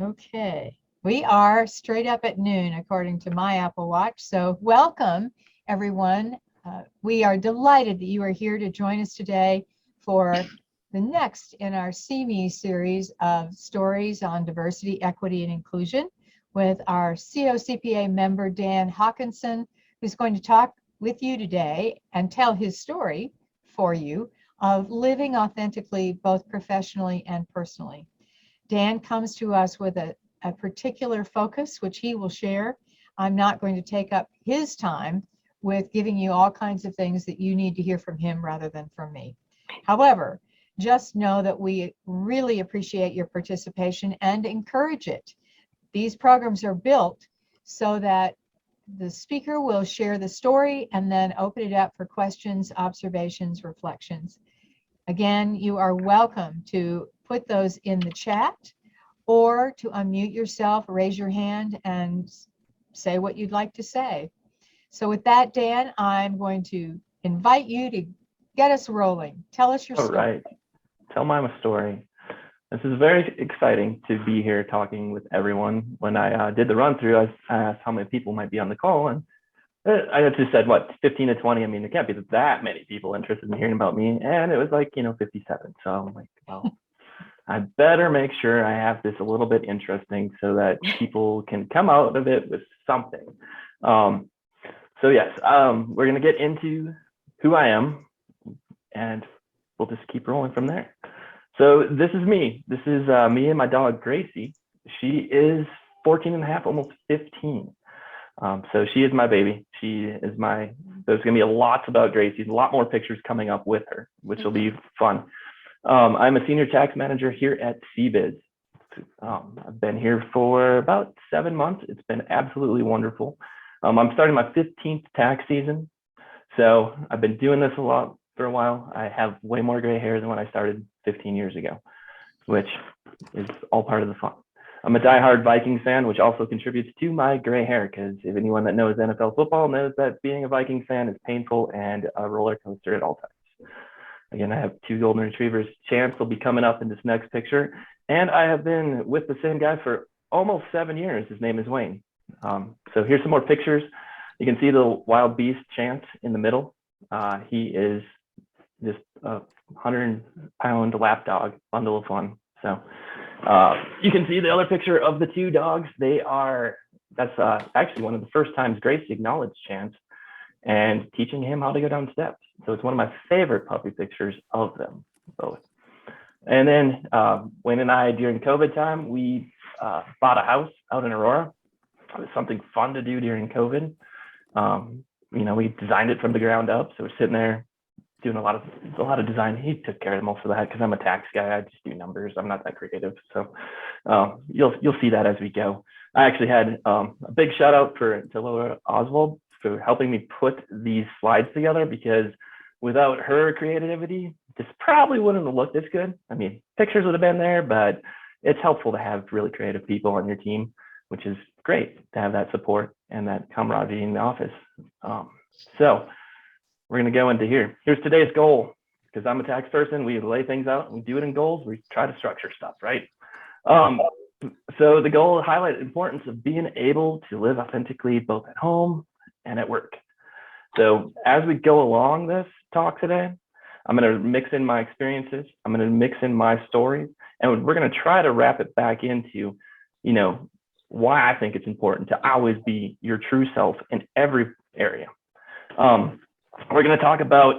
Okay, we are straight up at noon according to my Apple Watch. So welcome everyone. We are delighted that you are here to join us today for the next in our CME series of stories on diversity, equity, and inclusion with our COCPA member Dan Hawkinson, who's going to talk with you today and tell his story for you of living authentically both professionally and personally. Dan comes to us with a particular focus, which he will share. I'm not going to take up his time with giving you all kinds of things that you need to hear from him rather than from me. However, just know that we really appreciate your participation and encourage it. These programs are built so that the speaker will share the story and then open it up for questions, observations, reflections. Again, you are welcome to put those in the chat or to unmute yourself, raise your hand, and say what you'd like to say. So with that, Dan, I'm going to invite you to get us rolling. Tell us your story. All right. Tell my story. This is very exciting to be here talking with everyone. When I did the run through, I asked how many people might be on the call, and I just said, what, 15 to 20? I mean, there can't be that many people interested in hearing about me. And it was like, 57. So I'm like, well, I better make sure I have this a little bit interesting so that people can come out of it with something. So yes, we're going to get into who I am, and we'll just keep rolling from there. So this is me. This is me and my dog, Gracie. She is 14 and a half, almost 15. So she is my baby. There's going to be lots about Gracie, a lot more pictures coming up with her, which will be fun. I'm a senior tax manager here at CBiz. I've been here for about 7 months. It's been absolutely wonderful. I'm starting my 15th tax season. So I've been doing this a lot for a while. I have way more gray hair than when I started 15 years ago, which is all part of the fun. I'm a diehard Vikings fan, which also contributes to my gray hair, because if anyone that knows NFL football knows that being a Vikings fan is painful and a roller coaster at all times. Again, I have 2 golden retrievers. Chance will be coming up in this next picture. And I have been with the same guy for almost 7 years. His name is Wayne. So here's some more pictures. You can see the wild beast Chance in the middle. He is just a 100-pound lap dog, bundle of fun. So you can see the other picture of the 2 dogs. That's actually one of the first times Grace acknowledged Chance and teaching him how to go down steps. So it's one of my favorite puppy pictures of them both. And then Wayne and I, during COVID time, we bought a house out in Aurora. It was something fun to do during COVID. We designed it from the ground up. So we're sitting there doing a lot of design. He took care of most of that because I'm a tax guy. I just do numbers. I'm not that creative. So you'll see that as we go. I actually had a big shout out to Laura Oswald for helping me put these slides together, because without her creativity, this probably wouldn't have looked this good. I mean, pictures would have been there, but it's helpful to have really creative people on your team, which is great to have that support and that camaraderie in the office. So we're going to go into here. Here's today's goal, because I'm a tax person. We lay things out, we do it in goals. We try to structure stuff, right? So the goal is highlight the importance of being able to live authentically both at home and at work. So as we go along this talk today, I'm going to mix in my experiences. I'm going to mix in my stories, and we're going to try to wrap it back into, why I think it's important to always be your true self in every area. We're going to talk about,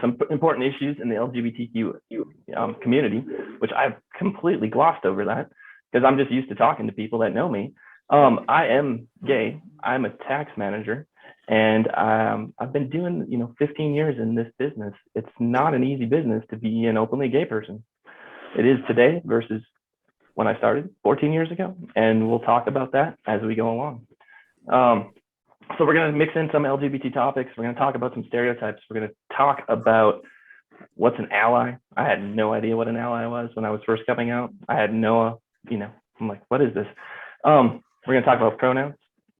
some important issues in the LGBTQ community, which I've completely glossed over that because I'm just used to talking to people that know me. I am gay. I'm a tax manager, and I've been doing, 15 years in this business. It's not an easy business to be an openly gay person. It is today versus when I started 14 years ago, and we'll talk about that as we go along. So we're going to mix in some LGBT topics. We're going to talk about some stereotypes. We're going to talk about what's an ally. I had no idea what an ally was when I was first coming out. I had no, I'm like, what is this? We're going to talk about pronouns.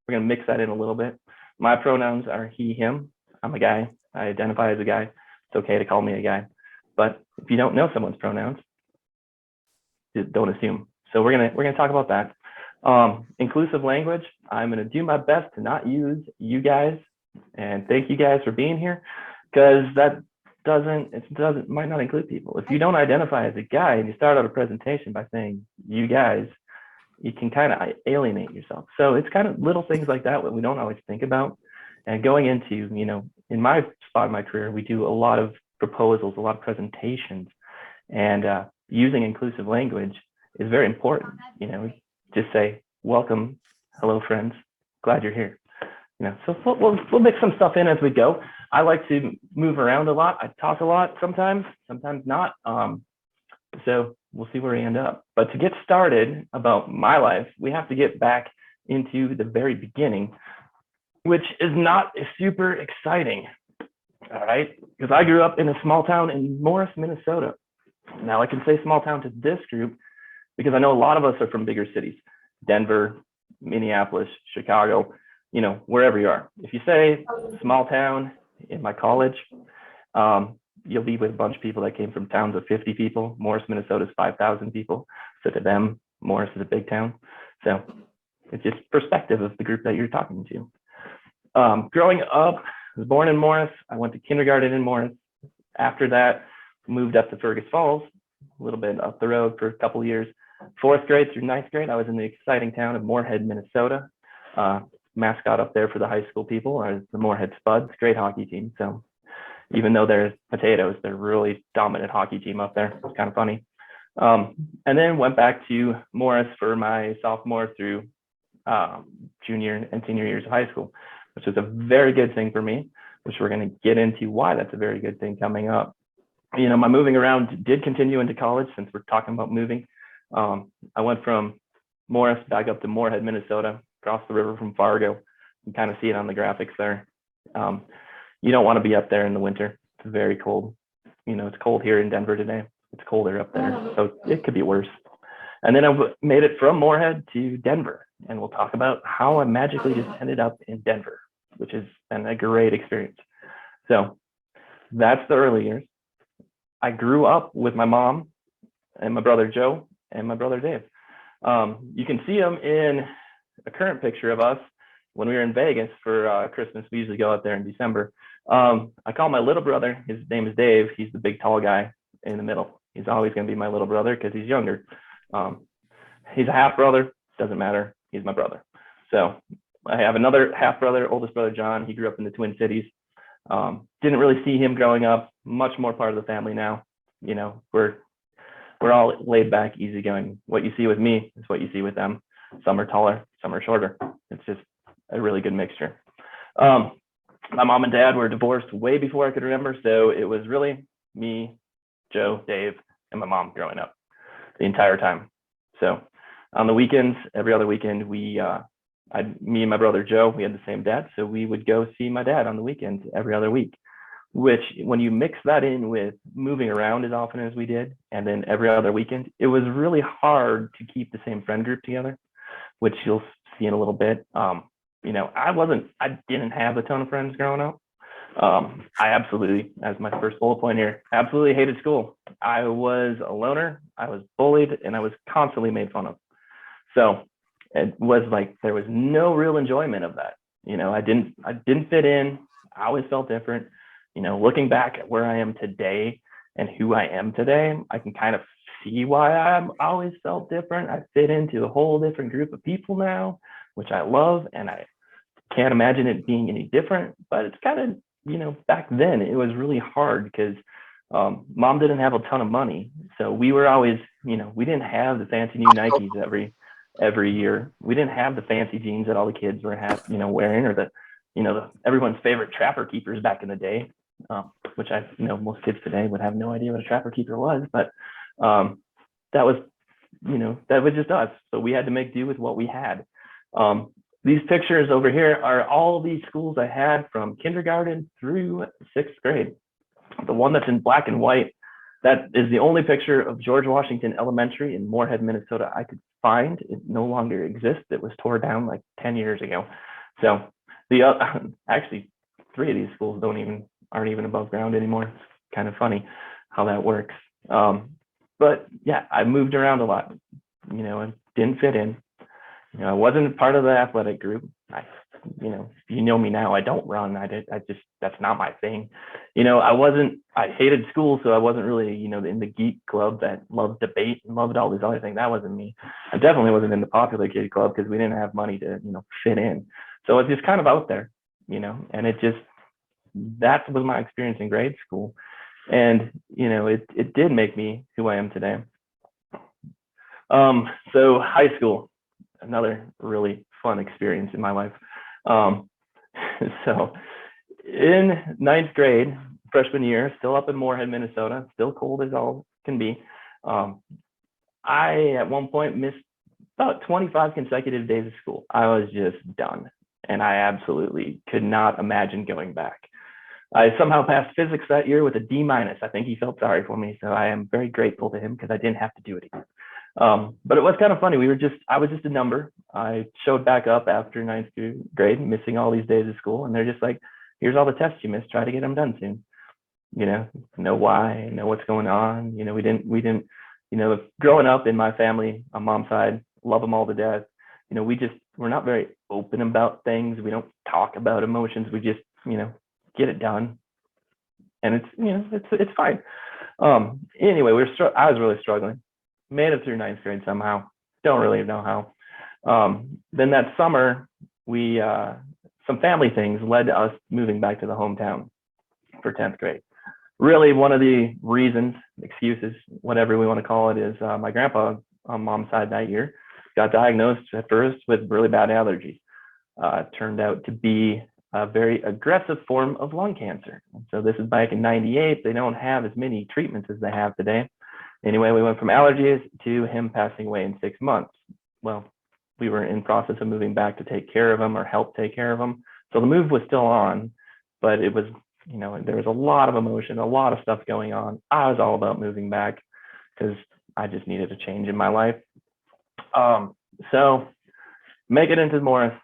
We're going to mix that in a little bit. My pronouns are he, him. I'm a guy. I identify as a guy. It's okay to call me a guy. But if you don't know someone's pronouns, don't assume. So we're gonna talk about that. Inclusive language. I'm gonna do my best to not use you guys, and thank you guys for being here, because that might not include people. If you don't identify as a guy and you start out a presentation by saying you guys, you can kind of alienate yourself. So it's kind of little things like that that we don't always think about. And going into, in my spot in my career, we do a lot of proposals, a lot of presentations, and using inclusive language is very important. Just say, welcome, hello friends, glad you're here. So we'll mix some stuff in as we go. I like to move around a lot. I talk a lot sometimes not. So we'll see where we end up. But to get started about my life, we have to get back into the very beginning, which is not super exciting. All right, because I grew up in a small town in Morris, Minnesota. Now I can say small town to this group because I know a lot of us are from bigger cities, Denver, Minneapolis, Chicago, wherever you are. If you say small town in my college, you'll be with a bunch of people that came from towns of 50 people. Morris, Minnesota is 5,000 people. So to them, Morris is a big town. So it's just perspective of the group that you're talking to. Growing up, I was born in Morris. I went to kindergarten in Morris. After that, moved up to Fergus Falls, a little bit up the road for a couple of years. 4th grade through 9th grade, I was in the exciting town of Moorhead, Minnesota. Mascot up there for the high school people are the Moorhead Spuds, great hockey team. So even though they're potatoes, they're really dominant hockey team up there. It's kind of funny. And then went back to Morris for my sophomore through junior and senior years of high school, which was a very good thing for me, which we're going to get into why that's a very good thing coming up. My moving around did continue into college, since we're talking about moving. I went from Morris back up to Moorhead, Minnesota, across the river from Fargo. You can kind of see it on the graphics there. You don't want to be up there in the winter. It's very cold. It's cold here in Denver today. It's colder up there, so it could be worse. And then I made it from Moorhead to Denver, and we'll talk about how I magically just ended up in Denver, which has been a great experience. So that's the early years. I grew up with my mom and my brother Joe and my brother Dave. You can see them in a current picture of us when we were in Vegas for Christmas. We usually go out there in December. I call my little brother, his name is Dave. He's the big tall guy in the middle. He's always going to be my little brother because he's younger. He's a half brother, doesn't matter. He's my brother. So I have another half brother, oldest brother John. He grew up in the Twin Cities. Didn't really see him growing up. Much more part of the family now. We're all laid back, easygoing. What you see with me is what you see with them. Some are taller, some are shorter. It's just a really good mixture. My mom and dad were divorced way before I could remember, so it was really me, Joe, Dave, and my mom growing up the entire time. So on the weekends, every other weekend, me and my brother Joe, we had the same dad, so we would go see my dad on the weekends every other week, which when you mix that in with moving around as often as we did, and then every other weekend, it was really hard to keep the same friend group together, which you'll see in a little bit. I didn't have a ton of friends growing up. I absolutely, as my first bullet point here, absolutely hated school. I was a loner, I was bullied, and I was constantly made fun of. So it was like, there was no real enjoyment of that. I didn't fit in. I always felt different. Looking back at where I am today and who I am today, I can kind of see why I always felt different. I fit into a whole different group of people now, which I love, and I can't imagine it being any different. But it's kind of, back then it was really hard because mom didn't have a ton of money. So we were always, we didn't have the fancy new Nikes every year. We didn't have the fancy jeans that all the kids were wearing, or the everyone's favorite trapper keepers back in the day, which most kids today would have no idea what a trapper keeper was, but that was just us. So we had to make do with what we had. These pictures over here are all these schools I had from kindergarten through 6th grade. The one that's in black and white, that is the only picture of George Washington Elementary in Moorhead, Minnesota I could find. It no longer exists. It was tore down like 10 years ago. So actually 3 of these schools aren't even above ground anymore. It's kind of funny how that works. But yeah, I moved around a lot. I didn't fit in. I wasn't part of the athletic group. You know me now, I don't run. That's not my thing. I hated school, so I wasn't really, in the geek club that loved debate and loved all these other things. That wasn't me. I definitely wasn't in the popular kid club because we didn't have money to, fit in. So it's just kind of out there, and that was my experience in grade school. And, it did make me who I am today. So high school, another really fun experience in my life. So in ninth grade, freshman year, still up in Moorhead, Minnesota, still cold as all can be. I, at one point, missed about 25 consecutive days of school. I was just done, and I absolutely could not imagine going back. I somehow passed physics that year with a D-. I think he felt sorry for me, so I am very grateful to him because I didn't have to do it again. But it was kind of funny. I was just a number. I showed back up after ninth grade, missing all these days of school, and they're just like, here's all the tests you missed. Try to get them done soon. Know why, know what's going on. We didn't, growing up in my family on mom's side, love them all to death. We're not very open about things. We don't talk about emotions. We just, get it done. And it's fine. Anyway, I was really struggling. Made it through ninth grade somehow. Don't really know how. Then that summer, some family things led to us moving back to the hometown for 10th grade. Really, one of the reasons, excuses, whatever we want to call it, is my grandpa on mom's side that year got diagnosed at first with really bad allergies. Turned out to be a very aggressive form of lung cancer. And so this is back in '98. They don't have as many treatments as they have today. Anyway, we went from allergies to him passing away in 6 months. Well, we were in process of moving back to take care of him or help take care of him. So the move was still on, but it was, there was a lot of emotion, a lot of stuff going on. I was all about moving back because I just needed a change in my life. So make it into Morris,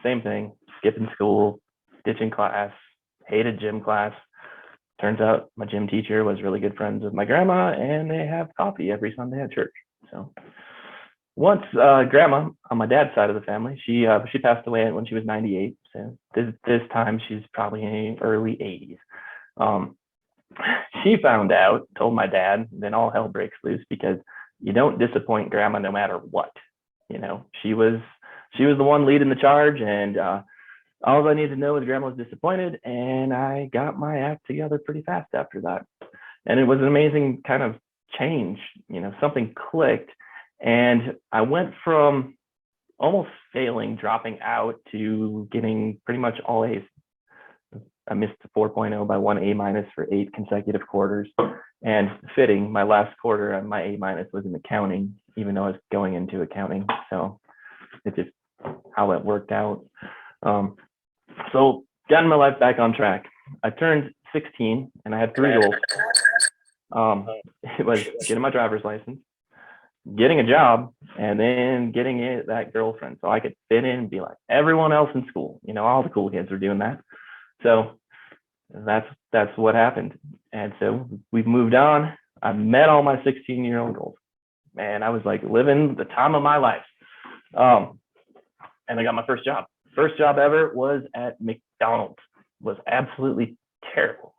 same thing, skipping school, ditching class, hated gym class. Turns out my gym teacher was really good friends with my grandma, and they have coffee every Sunday at church. So once grandma on my dad's side of the family, she passed away when she was 98. So this time she's probably in early 80s. She found out, told my dad, then all hell breaks loose because you don't disappoint grandma no matter what. She was the one leading the charge, and all I needed to know was grandma was disappointed, and I got my act together pretty fast after that. And it was an amazing kind of change, something clicked. And I went from almost failing, dropping out, to getting pretty much all A's. I missed the 4.0 by 1 A- for 8 consecutive quarters. And fitting, my last quarter, my A- was in accounting, even though I was going into accounting. So it's just how it worked out. So getting my life back on track. I turned 16 and I had 3 goals. It was getting my driver's license, getting a job, and then getting that girlfriend so I could fit in and be like everyone else in school. All the cool kids were doing that. So that's what happened. And so we've moved on. I met all my 16-year-old goals. Man, I was like living the time of my life. And I got my first job. First job ever was at McDonald's. Was absolutely terrible.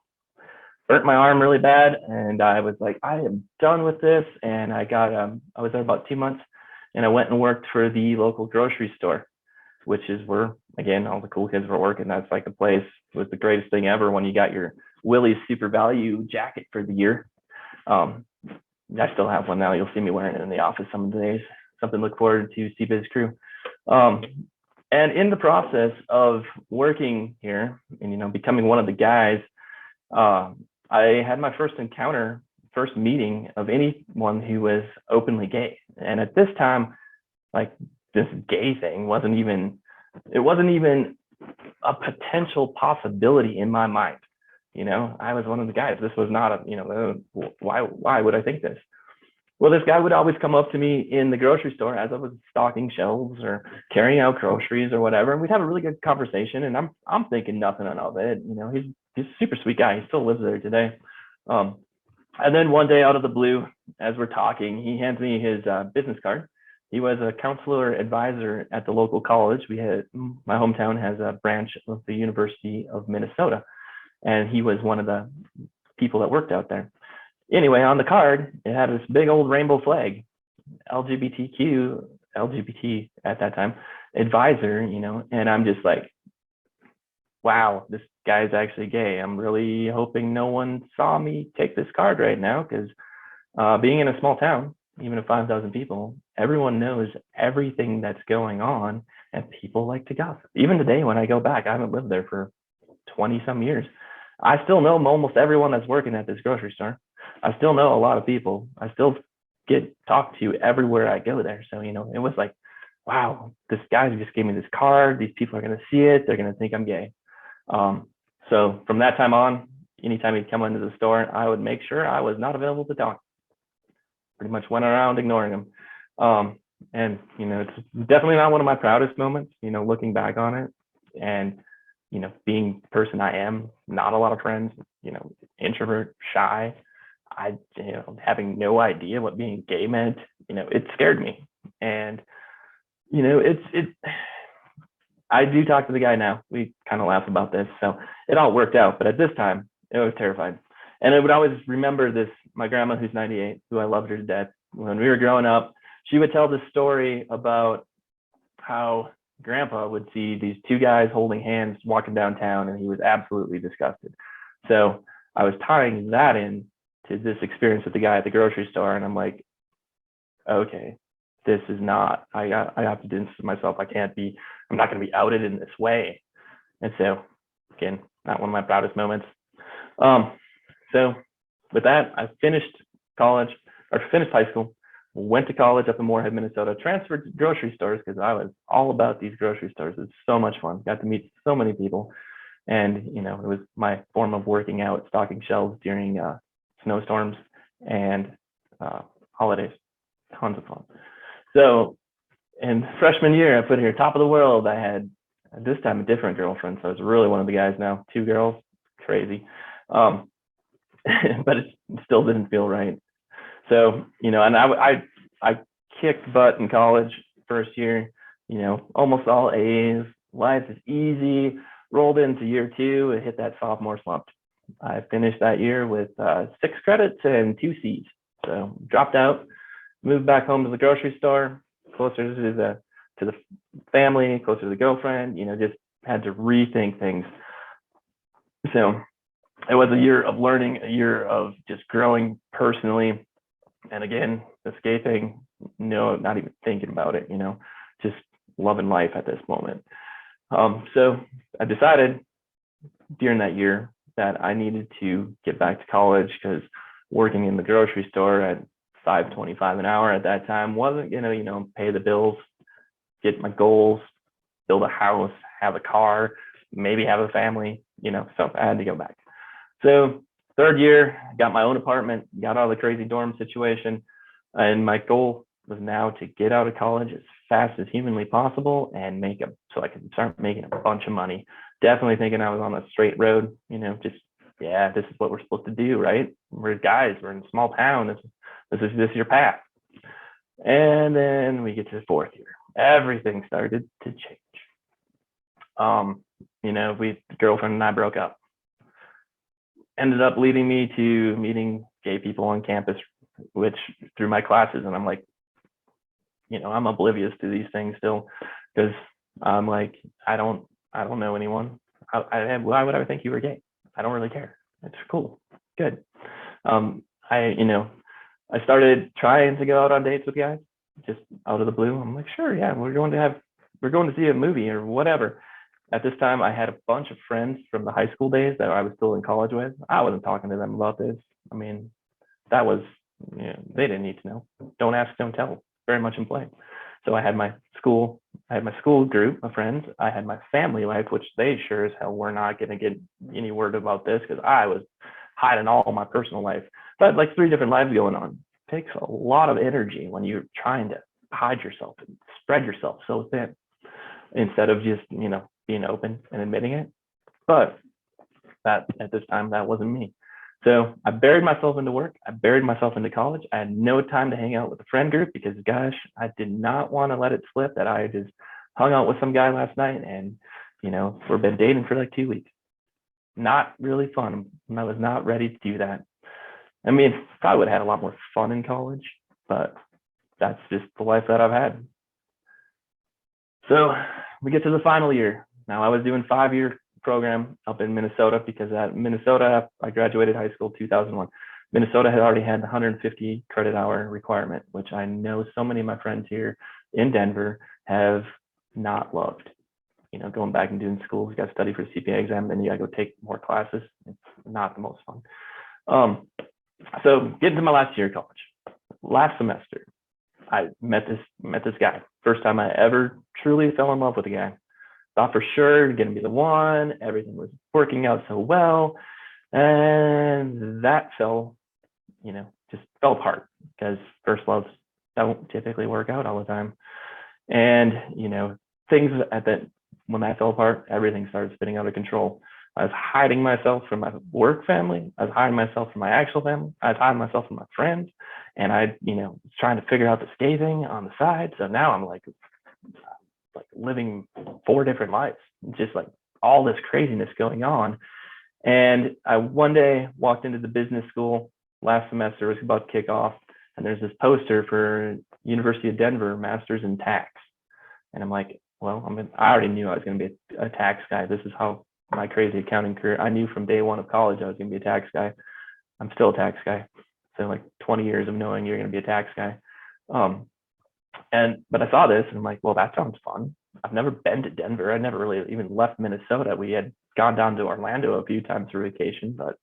Burnt my arm really bad, and I was like, I am done with this. And I was there about 2 months, and I went and worked for the local grocery store, which is where, again, all the cool kids were working. That's like the place. It was the greatest thing ever when you got your Willie's Super Value jacket for the year. I still have one now. You'll see me wearing it in the office some of the days. Something to look forward to, Cpa's crew. And in the process of working here and, becoming one of the guys, I had my first meeting of anyone who was openly gay. And at this time, like, this gay thing wasn't even a potential possibility in my mind. I was one of the guys. This was not why would I think this? Well, this guy would always come up to me in the grocery store as I was stocking shelves or carrying out groceries or whatever, and we'd have a really good conversation. And I'm thinking nothing of it. He's a super sweet guy. He still lives there today. And then one day, out of the blue, as we're talking, he hands me his business card, He was a counselor advisor at the local college. My hometown has a branch of the University of Minnesota, and he was one of the people that worked out there. Anyway, on the card, it had this big old rainbow flag, LGBT at that time, advisor, and I'm just like, wow, this guy's actually gay. I'm really hoping no one saw me take this card right now, because being in a small town, even of 5,000 people, everyone knows everything that's going on, and people like to gossip. Even today, when I go back, I haven't lived there for 20 some years. I still know almost everyone that's working at this grocery store. I still know a lot of people. I still get talked to everywhere I go there. So, it was like, wow, this guy just gave me this card. These people are going to see it. They're going to think I'm gay. So from that time on, anytime he'd come into the store, I would make sure I was not available to talk. Pretty much went around ignoring him. And, it's definitely not one of my proudest moments, looking back on it. And, being the person I am, not a lot of friends, introvert, shy. Having no idea what being gay meant, it scared me. And, I do talk to the guy now. We kind of laugh about this. So it all worked out. But at this time, I was terrified. And I would always remember this, my grandma, who's 98, who I loved her to death. When we were growing up, she would tell this story about how grandpa would see these two guys holding hands walking downtown, and he was absolutely disgusted. So I was tying that in to this experience with the guy at the grocery store, and I'm like, okay, this is not, I have to distance myself. I'm not going to be outed in this way. And so, again, not one of my proudest moments. So with that, I finished high school, went to college up in Moorhead, Minnesota, transferred to grocery stores because I was all about these grocery stores. It's so much fun. Got to meet so many people. And, it was my form of working out, stocking shelves during snowstorms and holidays. Tons of fun. So in freshman year, I put here top of the world. I had, at this time, a different girlfriend. So I was really one of the guys now. 2 girls, crazy. But it still didn't feel right. So, and I kicked butt in college first year, almost all A's. Life is easy. Rolled into year 2 and hit that sophomore slump. I finished that year with 6 credits and 2 C's. So dropped out, moved back home to the grocery store, closer to the family, closer to the girlfriend, just had to rethink things. So it was a year of learning, a year of just growing personally. And again, escaping, not even thinking about it, just loving life at this moment. So I decided during that year that I needed to get back to college, because working in the grocery store at $5.25 an hour at that time wasn't gonna, pay the bills, get my goals, build a house, have a car, maybe have a family, so I had to go back. So 3rd year, got my own apartment, got out of the crazy dorm situation, and my goal was now to get out of college as fast as humanly possible and so I could start making a bunch of money. Definitely thinking I was on a straight road, this is what we're supposed to do, right? We're guys, we're in a small town. This is your path. And then we get to the 4th year. Everything started to change. The girlfriend and I broke up. Ended up leading me to meeting gay people on campus, which through my classes. And I'm like, I'm oblivious to these things still, because I'm like, I don't know anyone. Why would I think you were gay? I don't really care. It's cool. Good. I started trying to go out on dates with guys, just out of the blue. I'm like, sure, yeah, we're going to see a movie or whatever. At this time, I had a bunch of friends from the high school days that I was still in college with. I wasn't talking to them about this. I mean, that was, they didn't need to know. Don't ask, don't tell. Very much in play. So I had my school group of friends. I had my family life, which they sure as hell were not going to get any word about this, because I was hiding all my personal life. So I had like 3 different lives going on. It takes a lot of energy when you're trying to hide yourself and spread yourself so thin, instead of just, being open and admitting it. But that at this time, that wasn't me. So I buried myself into work. I buried myself into college. I had no time to hang out with the friend group because, gosh, I did not want to let it slip that I just hung out with some guy last night and, we've been dating for like 2 weeks. Not really fun. I was not ready to do that. I mean, probably would have had a lot more fun in college, but that's just the life that I've had. So we get to the final year. Now I was doing 5-year program up in Minnesota because at Minnesota, I graduated high school 2001. Minnesota had already had the 150 credit hour requirement, which I know so many of my friends here in Denver have not loved. Going back and doing school, you got to study for the Cpa exam, then you got to go take more classes. It's not the most fun. So getting to my last year of college, last semester, I met this guy. First time I ever truly fell in love with a guy. Thought for sure going to be the one. Everything was working out so well, and that just fell apart because first loves don't typically work out all the time. And things when that fell apart, everything started spinning out of control. I was hiding myself from my work family. I was hiding myself from my actual family. I was hiding myself from my friends. And I, was trying to figure out the scathing on the side. So now I'm like living 4 different lives, just like all this craziness going on. And I one day walked into the business school last semester, it was about to kick off. And there's this poster for University of Denver, Masters in Tax. And I'm like, well, I already knew I was going to be a tax guy. This is how my crazy accounting career, I knew from day one of college I was going to be a tax guy. I'm still a tax guy. So like 20 years of knowing you're going to be a tax guy. But I saw this and I'm like, well, that sounds fun. I've never been to Denver. I never really even left Minnesota. We had gone down to Orlando a few times for vacation, but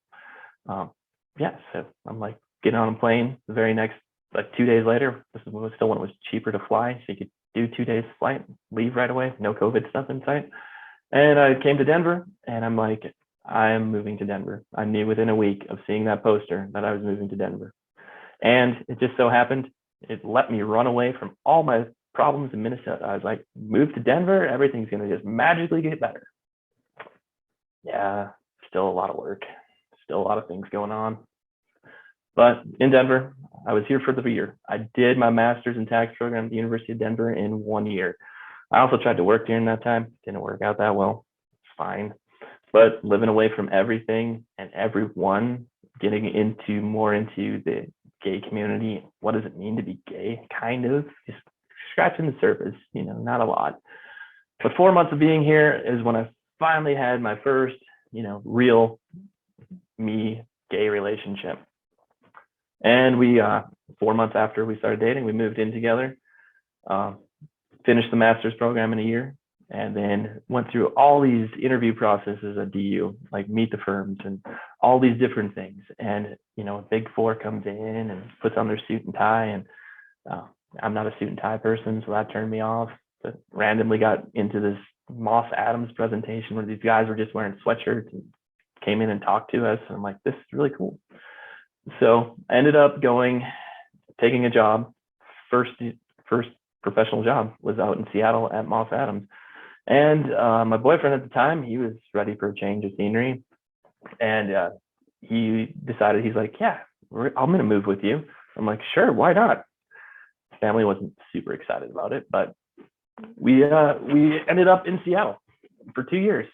so I'm like getting on a plane the very next, like 2 days later, this was still when it was cheaper to fly. So you could do 2 days flight, leave right away, no COVID stuff in sight. And I came to Denver and I'm like, I'm moving to Denver. I knew within a week of seeing that poster that I was moving to Denver. And it just so happened, it let me run away from all my problems in Minnesota. I was like, move to Denver, everything's going to just magically get better. Yeah, still a lot of work, still a lot of things going on. But in Denver, I was here for the year. I did my master's in tax program at the University of Denver in 1 year. I also tried to work during that time. Didn't work out that well. It's fine. But living away from everything and everyone, getting more into the gay community. What does it mean to be gay? Kind of just scratching the surface, not a lot. But 4 months of being here is when I finally had my first, real me gay relationship. And we, 4 months after we started dating, we moved in together, finished the master's program in a year, and then went through all these interview processes at DU, like meet the firms and all these different things. And, a Big Four comes in and puts on their suit and tie. And I'm not a suit and tie person, so that turned me off. But randomly got into this Moss Adams presentation where these guys were just wearing sweatshirts and came in and talked to us. And I'm like, this is really cool. So I ended up taking a job. First professional job was out in Seattle at Moss Adams. And my boyfriend at the time, he was ready for a change of scenery. And he decided, he's like, yeah, I'm going to move with you. I'm like, sure, why not? His family wasn't super excited about it, but we ended up in Seattle for 2 years.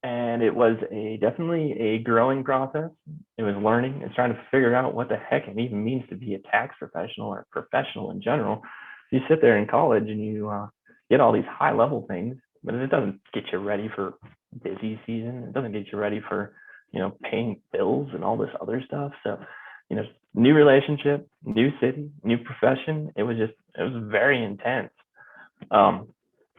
And it was definitely a growing process. It was learning. It's trying to figure out what the heck it even means to be a tax professional or a professional in general. You sit there in college and you get all these high level things, but it doesn't get you ready for busy season. It doesn't get you ready for, paying bills and all this other stuff. So, new relationship, new city, new profession. It was very intense. And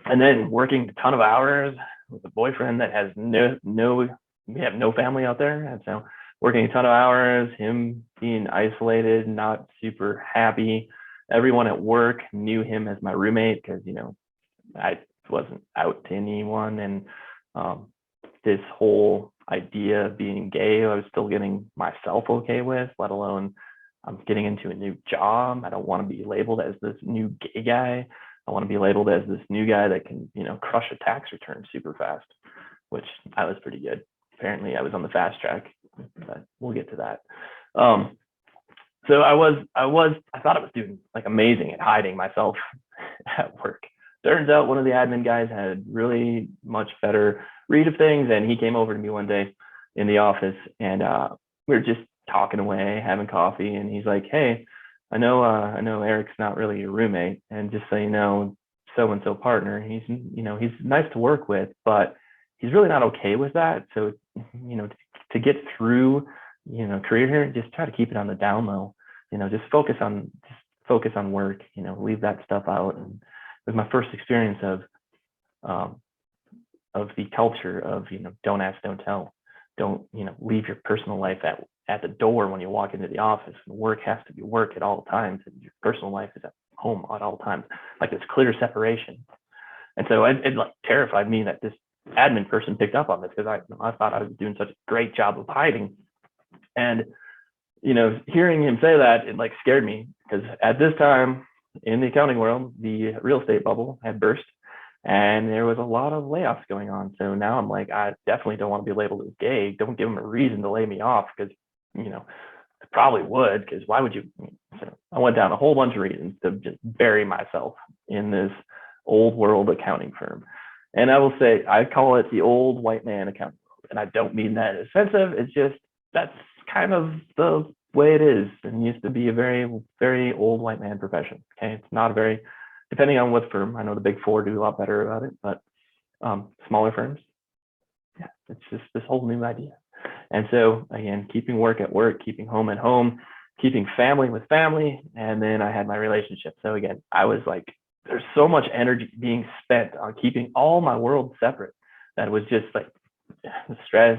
then working a ton of hours with a boyfriend that has we have no family out there. And so working a ton of hours, him being isolated, not super happy. Everyone at work knew him as my roommate because, I wasn't out to anyone. And this whole idea of being gay, I was still getting myself okay with, let alone I'm getting into a new job. I don't want to be labeled as this new gay guy. I want to be labeled as this new guy that can, crush a tax return super fast, which I was pretty good. apparently I was on the fast track, but we'll get to that. So I thought I was doing like amazing at hiding myself at work. Turns out one of the admin guys had really much better read of things, and he came over to me one day in the office, and we were just talking away, having coffee, and he's like, "Hey, I know Eric's not really your roommate, and just so you know, so and so partner, he's nice to work with, but he's really not okay with that. So to get through career here, just try to keep it on the down low. Just focus on work. Leave that stuff out." And it was my first experience of the culture of don't ask, don't tell, don't leave your personal life at the door when you walk into the office. And work has to be work at all times, and your personal life is at home at all times. Like this clear separation. And so it like terrified me that this admin person picked up on this, because I thought I was doing such a great job of hiding. And hearing him say that, it like scared me, because at this time in the accounting world, the real estate bubble had burst, and there was a lot of layoffs going on. So now I'm like, I definitely don't want to be labeled as gay. Don't give them a reason to lay me off, because probably would, because why would you? So I went down a whole bunch of reasons to just bury myself in this old world accounting firm. And I will say, I call it the old white man accounting world. And I don't mean that as offensive. It's just, that's kind of the way it is, and used to be a very, very old white man profession. Okay. It's not a very, depending on what firm, I know the big four do a lot better about it, but smaller firms, yeah, it's just this whole new idea. And so again, keeping work at work, keeping home at home, keeping family with family. And then I had my relationship. So again, I was like, there's so much energy being spent on keeping all my world separate that it was just like the stress,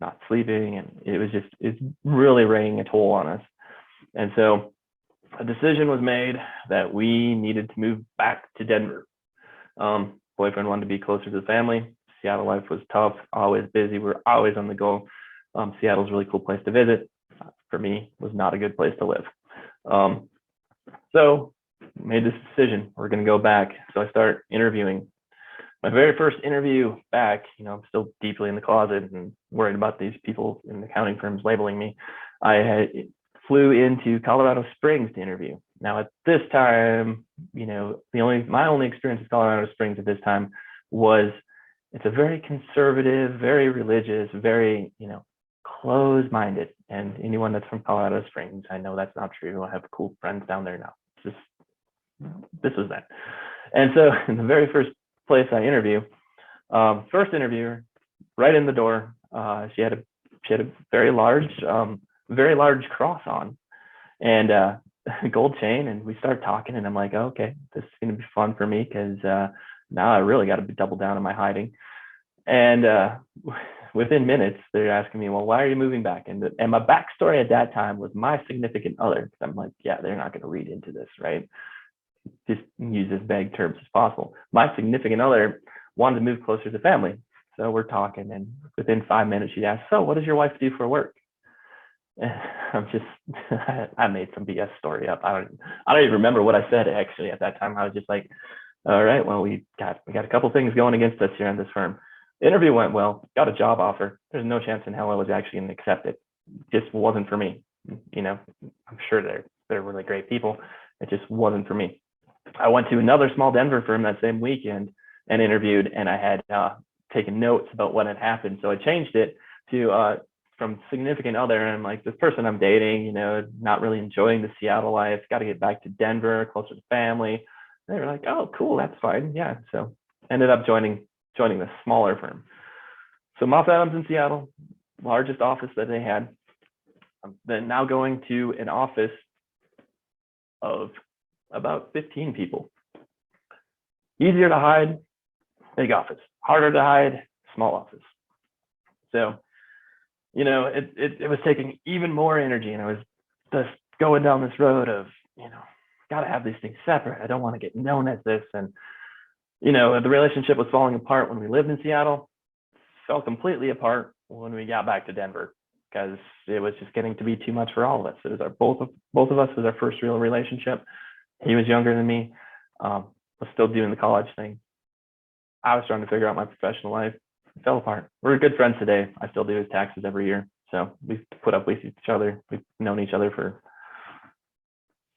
not sleeping, and it's really weighing a toll on us. And so a decision was made that we needed to move back to Denver. Boyfriend wanted to be closer to the family. Seattle life was tough, always busy. We're always on the go. Seattle's a really cool place to visit. For me, was not a good place to live. So made this decision. We're going to go back. So I start interviewing. My very first interview back, I'm still deeply in the closet and worried about these people in accounting firms labeling me. I flew into Colorado Springs to interview. Now at this time, my only experience with Colorado Springs at this time was, it's a very conservative, very religious, very, closed-minded. And anyone that's from Colorado Springs, I know that's not true. I have cool friends down there now. It's just, this was that. And so in the very first place I interview, first interviewer, right in the door, she had a very large cross on, and a gold chain. And we start talking, and I'm like, oh, okay, this is going to be fun for me, because now I really got to double down on my hiding. And within minutes, they're asking me, well, why are you moving back? And my backstory at that time was my significant other. I'm like, yeah, they're not going to read into this, right? Just use as vague terms as possible. My significant other wanted to move closer to family. So we're talking, and within 5 minutes, she asked, so what does your wife do for work? And I made some BS story up. I don't even remember what I said actually at that time. I was just like, all right, well, we got a couple things going against us here in this firm. The interview went well, got a job offer. There's no chance in hell I was actually going to accept it. It just wasn't for me. I'm sure they're really great people. It just wasn't for me. I went to another small Denver firm that same weekend and interviewed, and I had taken notes about what had happened. So I changed it to from significant other, and I'm like, this person I'm dating, not really enjoying the Seattle life, got to get back to Denver, closer to family. And they were like, oh, cool, that's fine. Yeah. So ended up joining the smaller firm. So Moss Adams in Seattle, largest office that they had. Then now going to an office of about 15 people. Easier to hide, big office. Harder to hide, small office. So, it was taking even more energy, and I was just going down this road of, got to have these things separate. I don't want to get known as this. And, the relationship was falling apart when we lived in Seattle, fell completely apart when we got back to Denver, because it was just getting to be too much for all of us. It was both of us was our first real relationship. He was younger than me, was still doing the college thing. I was trying to figure out my professional life. fell apart. We're good friends today. I still do his taxes every year. So we've put up with each other. We've known each other for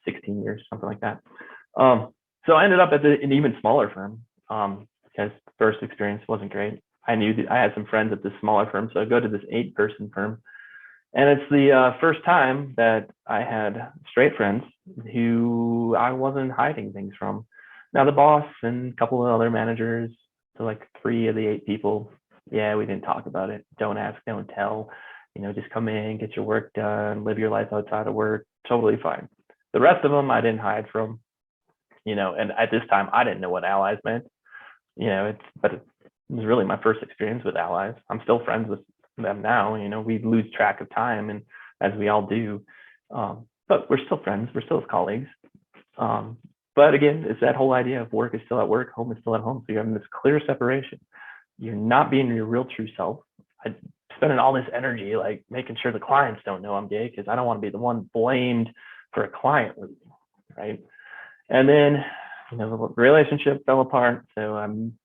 16 years, something like that. So I ended up at an even smaller firm because first experience wasn't great. I knew that I had some friends at this smaller firm, so I go to this 8-person firm. And it's the first time that I had straight friends who I wasn't hiding things from. Now, the boss and a couple of other managers, so like 3 of the 8 people, yeah, we didn't talk about it. Don't ask, don't tell. Just come in, get your work done, live your life outside of work. Totally fine. The rest of them I didn't hide from, and at this time I didn't know what allies meant. But it was really my first experience with allies. I'm still friends with them now. We lose track of time, and as we all do, but we're still friends. We're still colleagues. But again, it's that whole idea of work is still at work, home is still at home. So you're having this clear separation. You're not being your real true self. I spending all this energy like making sure the clients don't know I'm gay because I don't want to be the one blamed for a client leaving, right? And then the relationship fell apart. So I'm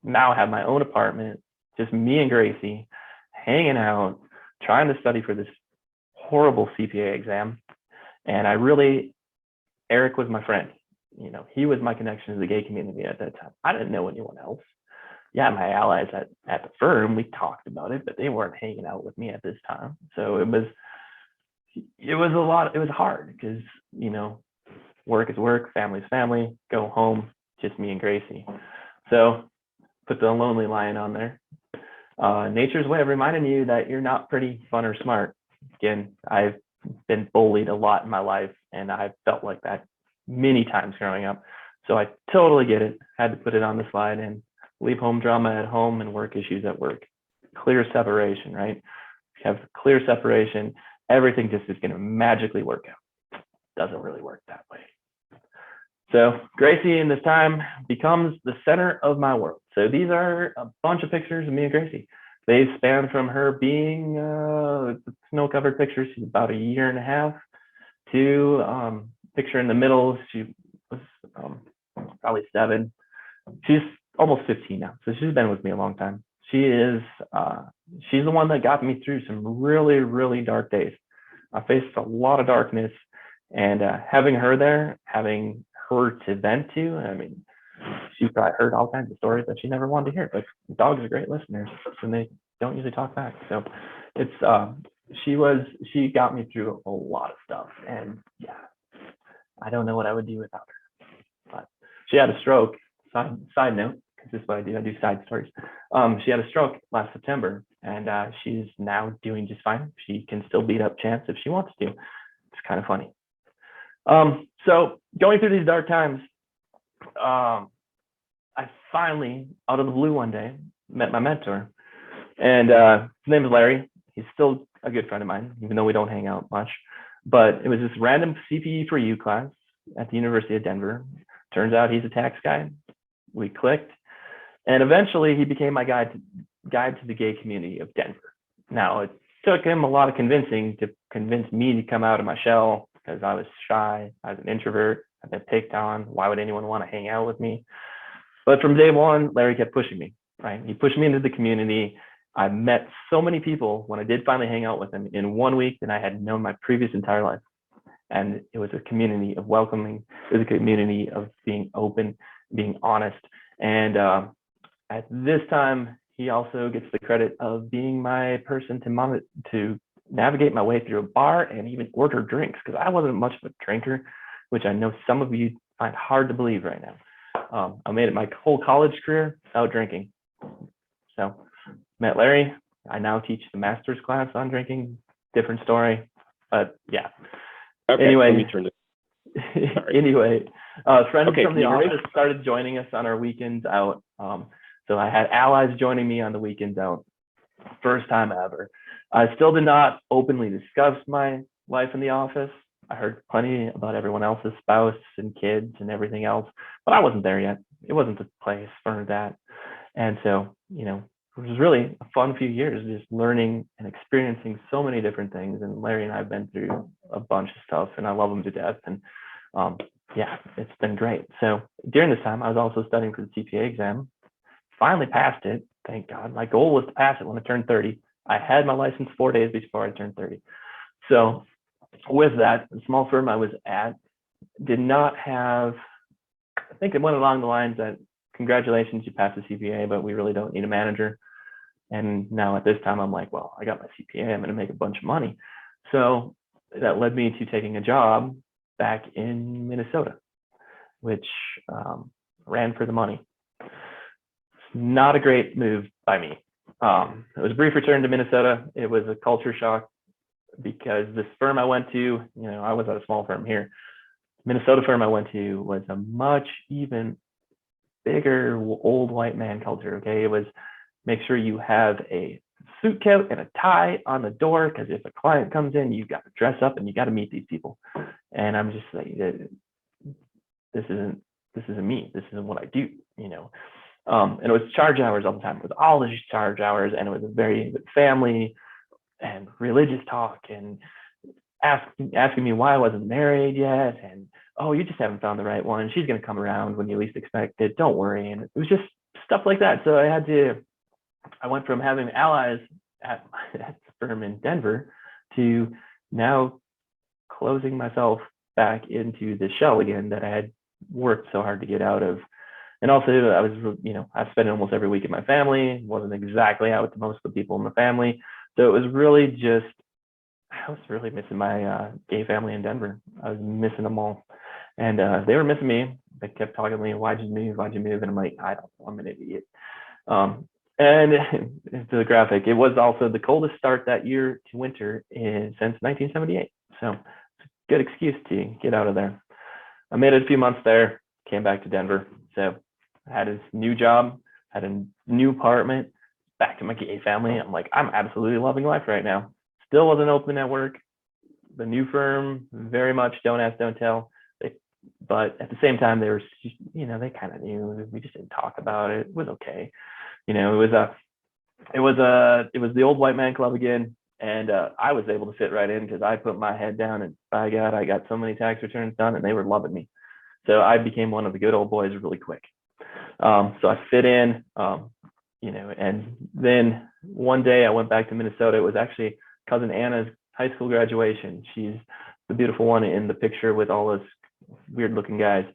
now have my own apartment, just me and Gracie hanging out, trying to study for this horrible CPA exam. And Eric was my friend. He was my connection to the gay community at that time. I didn't know anyone else. Yeah, my allies at the firm, we talked about it, but they weren't hanging out with me at this time. So it was a lot. It was hard because, work is work, family's family, go home, just me and Gracie. So put the lonely lion on there. Nature's way of reminding you that you're not pretty, fun, or smart. Again, I've been bullied a lot in my life, and I've felt like that many times growing up. So I totally get it. Had to put it on the slide and leave home drama at home and work issues at work. Clear separation, right? If you have clear separation, everything just is going to magically work out. Doesn't really work that way. So Gracie in this time becomes the center of my world. So these are a bunch of pictures of me and Gracie. They span from her being snow-covered pictures, she's about 1.5 years, to picture in the middle, she was probably 7. She's almost 15 now, so she's been with me a long time. She's the one that got me through some really, really dark days. I faced a lot of darkness, and having her there, having her to vent to, I mean, she probably heard all kinds of stories that she never wanted to hear, but dogs are great listeners, and they don't usually talk back. So it's she got me through a lot of stuff, and yeah, I don't know what I would do without her. But she had a stroke. Side note, because this is what I do side stories. She had a stroke last September, and she's now doing just fine. She can still beat up Chance if she wants to. It's kind of funny. So going through these dark times, I finally, out of the blue one day, met my mentor, and his name is Larry. He's still a good friend of mine, even though we don't hang out much. But it was this random CPE for You class at the University of Denver. Turns out he's a tax guy. We clicked, and eventually he became my guide to the gay community of Denver. Now, it took him a lot of convincing to convince me to come out of my shell because I was shy. I was an introvert. I've been picked on. Why would anyone want to hang out with me? But from day one, Larry kept pushing me, right? He pushed me into the community. I met so many people when I did finally hang out with him in 1 week than I had known my previous entire life. And it was a community of welcoming. It was a community of being open, being honest. And at this time, he also gets the credit of being my person to navigate my way through a bar and even order drinks, because I wasn't much of a drinker, which I know some of you find hard to believe right now. I made it my whole college career without drinking. So met Larry. I now teach the master's class on drinking. Different story, but yeah. Okay, anyway, let me turn this. Anyway, friends from the office started joining us on our weekends out. So I had allies joining me on the weekends out. First time ever. I still did not openly discuss my life in the office. I heard plenty about everyone else's spouse and kids and everything else, but I wasn't there yet. It wasn't the place for that. And so, it was really a fun few years just learning and experiencing so many different things. And Larry and I have been through a bunch of stuff, and I love him to death. And yeah, it's been great. So during this time, I was also studying for the Cpa exam. finally passed it. Thank God. My goal was to pass it when I turned 30. I had my license 4 days before I turned 30. So with that, the small firm I was at did not have, I think it went along the lines that, congratulations, you passed the CPA, but we really don't need a manager. And now at this time, I'm like, well, I got my CPA, I'm going to make a bunch of money. So that led me to taking a job back in Minnesota, which ran for the money. Not a great move by me. It was a brief return to Minnesota. It was a culture shock because this firm I went to, I was at a small firm here. Minnesota firm I went to was a much even bigger old white man culture. Okay, it was make sure you have a suit coat and a tie on the door, because if a client comes in, you got to dress up and you got to meet these people. And I'm just like, this isn't me. This isn't what I do, And it was charge hours all the time. It was all these charge hours, and it was a very family and religious talk, and asking me why I wasn't married yet, and oh, you just haven't found the right one. She's going to come around when you least expect it. Don't worry. And it was just stuff like that. So I went from having allies at the firm in Denver to now closing myself back into the shell again that I had worked so hard to get out of. And also, I was, I spent almost every week with my family. Wasn't exactly out with most of the people in the family. So it was really just, I was really missing my gay family in Denver. I was missing them all. And they were missing me. They kept talking to me, why'd you move? And I'm like, I don't know, I'm an idiot. And to the graphic, it was also the coldest start that year to winter since 1978. So it's a good excuse to get out of there. I made it a few months there, came back to Denver. So I had a new job, had a new apartment, back to my gay family. I'm like, I'm absolutely loving life right now. Still wasn't open at work. The new firm, very much don't ask, don't tell. But at the same time, they were, they kind of knew. We just didn't talk about it. It was okay. It was the old white man club again. And I was able to fit right in because I put my head down, and by God, I got so many tax returns done, and they were loving me. So I became one of the good old boys really quick. So I fit in, and then one day I went back to Minnesota. It was actually cousin Anna's high school graduation. She's the beautiful one in the picture with all those weird looking guys.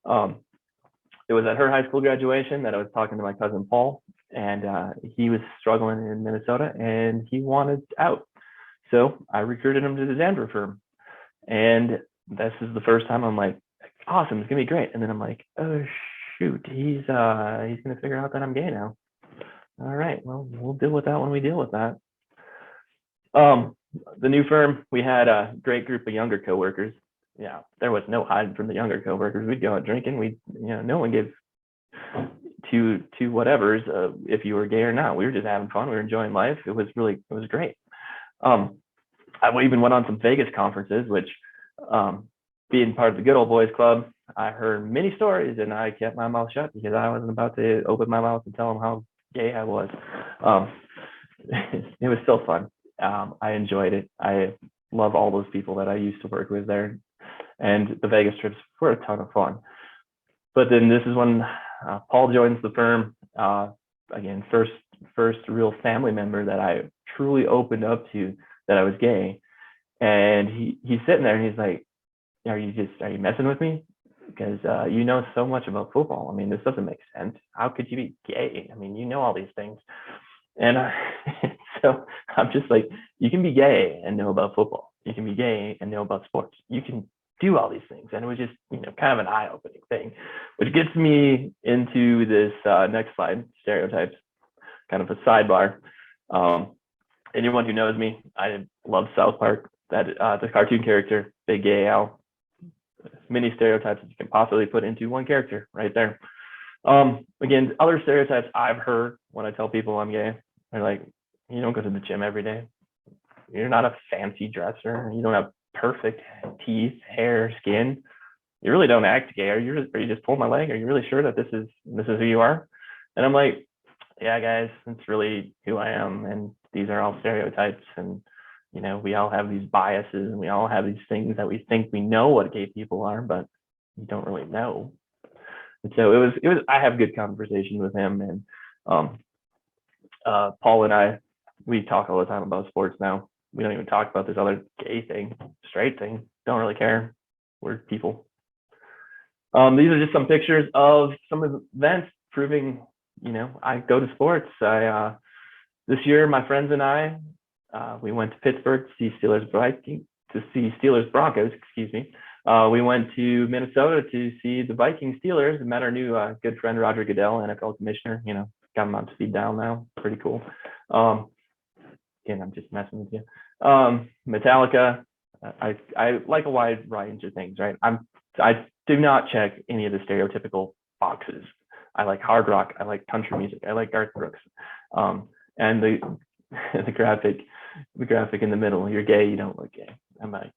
It was at her high school graduation that I was talking to my cousin Paul, and he was struggling in Minnesota and he wanted out. So I recruited him to the Denver firm. And this is the first time I'm like, awesome, it's gonna be great. And then I'm like, oh shoot, he's gonna figure out that I'm gay now. All right, well, we'll deal with that when we deal with that. The new firm, we had a great group of younger coworkers. Yeah, there was no hiding from the younger coworkers. We'd go out drinking. No one gave two whatevers if you were gay or not. We were just having fun. We were enjoying life. It was great. I even went on some Vegas conferences, which being part of the good old boys club, I heard many stories and I kept my mouth shut because I wasn't about to open my mouth and tell them how gay I was. It was still fun. I enjoyed it. I love all those people that I used to work with there. And the Vegas trips were a ton of fun. But then this is when Paul joins the firm. Again, first real family member that I truly opened up to that I was gay. And he's sitting there and he's like, are you messing with me? Because you know so much about football. I mean, this doesn't make sense. How could you be gay? I mean, you know all these things. And so I'm just like, you can be gay and know about football. You can be gay and know about sports. You can do all these things. And it was just, kind of an eye-opening thing, which gets me into this next slide, stereotypes, kind of a sidebar. Anyone who knows me, I love South Park, that the cartoon character, Big Gay Al. As many stereotypes as you can possibly put into one character right there. Again, other stereotypes I've heard when I tell people I'm gay, they're like, you don't go to the gym every day. You're not a fancy dresser. You don't have perfect teeth, hair, skin. You really don't act gay. Are you just pulling my leg? Are you really sure that this is who you are? And I'm like, yeah, guys, it's really who I am. And these are all stereotypes. And, we all have these biases and we all have these things that we think we know what gay people are, but we don't really know. And so it was, I have good conversation with him. And Um, Paul and I, we talk all the time about sports now. We don't even talk about this other gay thing, straight thing. Don't really care. We're people. These are just some pictures of some events proving, I go to sports. This year, my friends and I, we went to Pittsburgh to see Steelers Broncos, excuse me. We went to Minnesota to see the Vikings Steelers and met our new good friend Roger Goodell, NFL commissioner. Got him on speed dial now. Pretty cool. Again, I'm just messing with you. Metallica. I like a wide range of things, right? I do not check any of the stereotypical boxes. I like hard rock. I like country music. I like Garth Brooks. And the graphic in the middle. You're gay. You don't look gay. I'm like,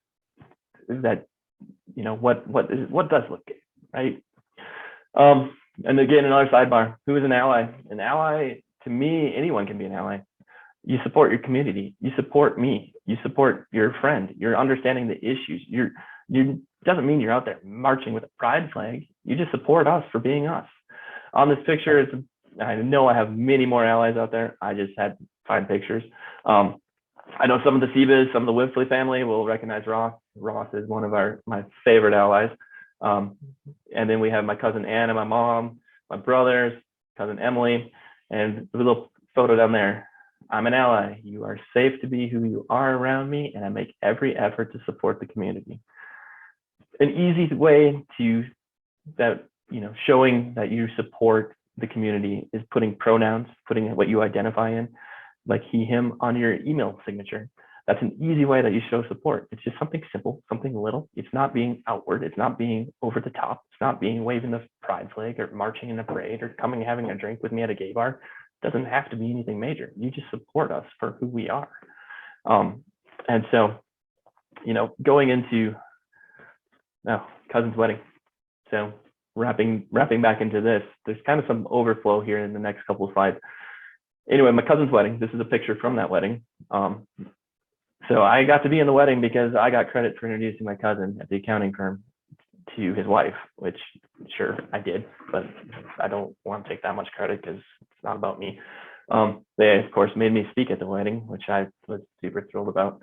is that, what does look gay, right? And again, another sidebar. Who is an ally? An ally, to me, anyone can be an ally. You support your community. You support me. You support your friend. You're understanding the issues. You doesn't mean you're out there marching with a pride flag. You just support us for being us. On this picture, I know I have many more allies out there. I just had to find pictures. I know some of the Cbas, some of the Whiffley family will recognize Ross. Ross is one of my favorite allies. And then we have my cousin Anna, my mom, my brothers, cousin Emily, and the little photo down there. I'm an ally. You are safe to be who you are around me, and I make every effort to support the community. An easy way to showing that you support the community is putting pronouns, putting what you identify in, like he, him, on your email signature. That's an easy way that you show support. It's just something simple, something little. It's not being outward. It's not being over the top. It's not being waving the pride flag or marching in a parade or coming having a drink with me at a gay bar. It doesn't have to be anything major. You just support us for who we are. And so, going into cousin's wedding. So wrapping back into this, there's kind of some overflow here in the next couple of slides. Anyway, my cousin's wedding. This is a picture from that wedding. So I got to be in the wedding because I got credit for introducing my cousin at the accounting firm to his wife, which sure I did, but I don't want to take that much credit because it's not about me. They of course made me speak at the wedding, which I was super thrilled about.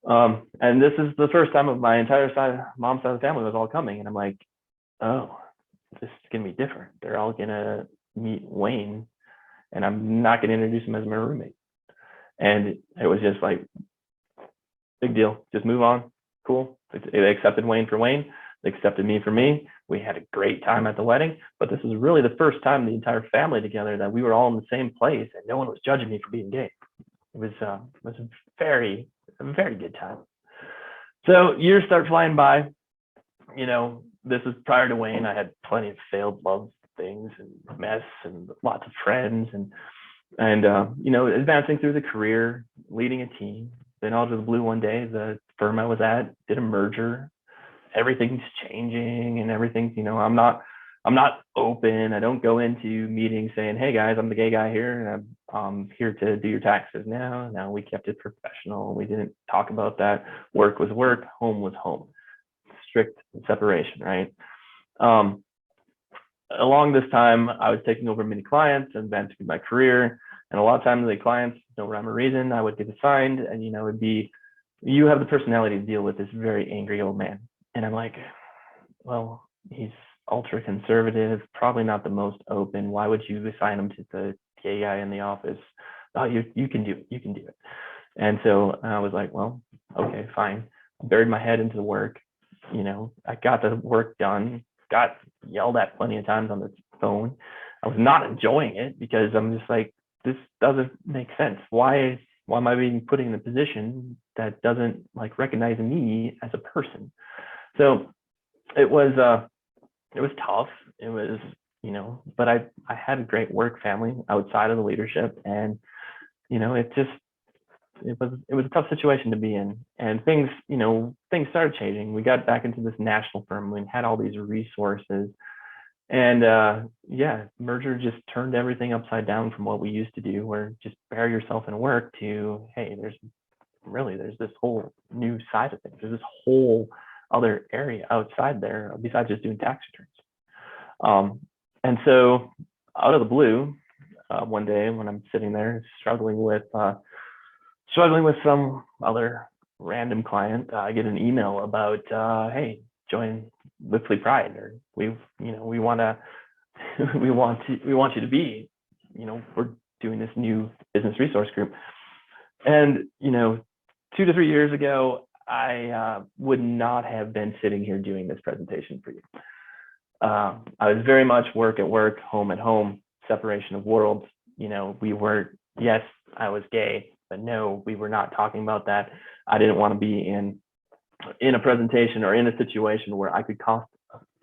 And this is the first time of my entire mom's side of the family was all coming, and I'm like, oh, this is gonna be different. They're all gonna meet Wayne, and I'm not gonna introduce him as my roommate. And it was just like, big deal, just move on, cool. They accepted Wayne for Wayne, they accepted me for me. We had a great time at the wedding, but this was really the first time the entire family together that we were all in the same place and no one was judging me for being gay. It was a very good time. So years start flying by. This is prior to Wayne. I had plenty of failed love things and mess and lots of friends and advancing through the career, leading a team. Then out of the blue one day, the firm I was at did a merger. Everything's changing and everything's, I'm not open. I don't go into meetings saying, hey guys, I'm the gay guy here and I'm here to do your taxes now. No, we kept it professional. We didn't talk about that. Work was work, home was home. Strict separation, right? Along this time, I was taking over many clients and advancing my career. And a lot of times the clients, no rhyme or reason, I would get assigned and, it'd be, you have the personality to deal with this very angry old man. And I'm like, well, he's ultra conservative, probably not the most open. Why would you assign him to the gay guy in the office? Oh, you can do it. You can do it. And so I was like, well, okay, fine. I buried my head into the work. I got the work done, got yelled at plenty of times on the phone. I was not enjoying it because I'm just like, this doesn't make sense. Why am I being put in a position that doesn't recognize me as a person? So it was tough. It was, but I had a great work family outside of the leadership, and it was a tough situation to be in. And things started changing. We got back into this national firm. We had all these resources, and merger just turned everything upside down from what we used to do, where just bury yourself in work to, hey, there's this whole new side of things. There's this whole other area outside there besides just doing tax returns. And so out of the blue, one day when I'm sitting there struggling with some other random client. I get an email about, hey, join Whipley Pride, or we want to we want you to be, we're doing this new business resource group. And 2 to 3 years ago, I would not have been sitting here doing this presentation for you. I was very much work at work, home at home, separation of worlds. We were, yes, I was gay, but no, we were not talking about that. I didn't want to be in a presentation or in a situation where I could cost,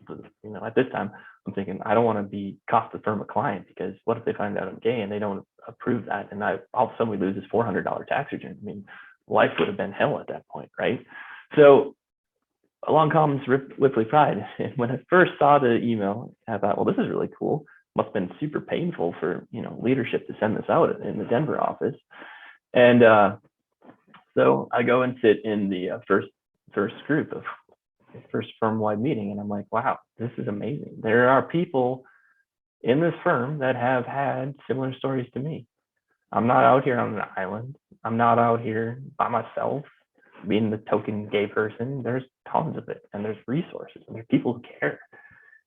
at this time, I'm thinking, I don't want to cost the firm a client, because what if they find out I'm gay and they don't approve that, and all of a sudden we lose this $400 tax return? I mean, life would have been hell at that point, right? So along comes Whipley Pride. And when I first saw the email, I thought, well, this is really cool. Must have been super painful for leadership to send this out in the Denver office. And so I go and sit in the first group of first firm-wide meeting, and I'm like, wow, this is amazing. There are people in this firm that have had similar stories to me. I'm not out here on an island. I'm not out here by myself being the token gay person. There's tons of it, and there's resources, and there's people who care.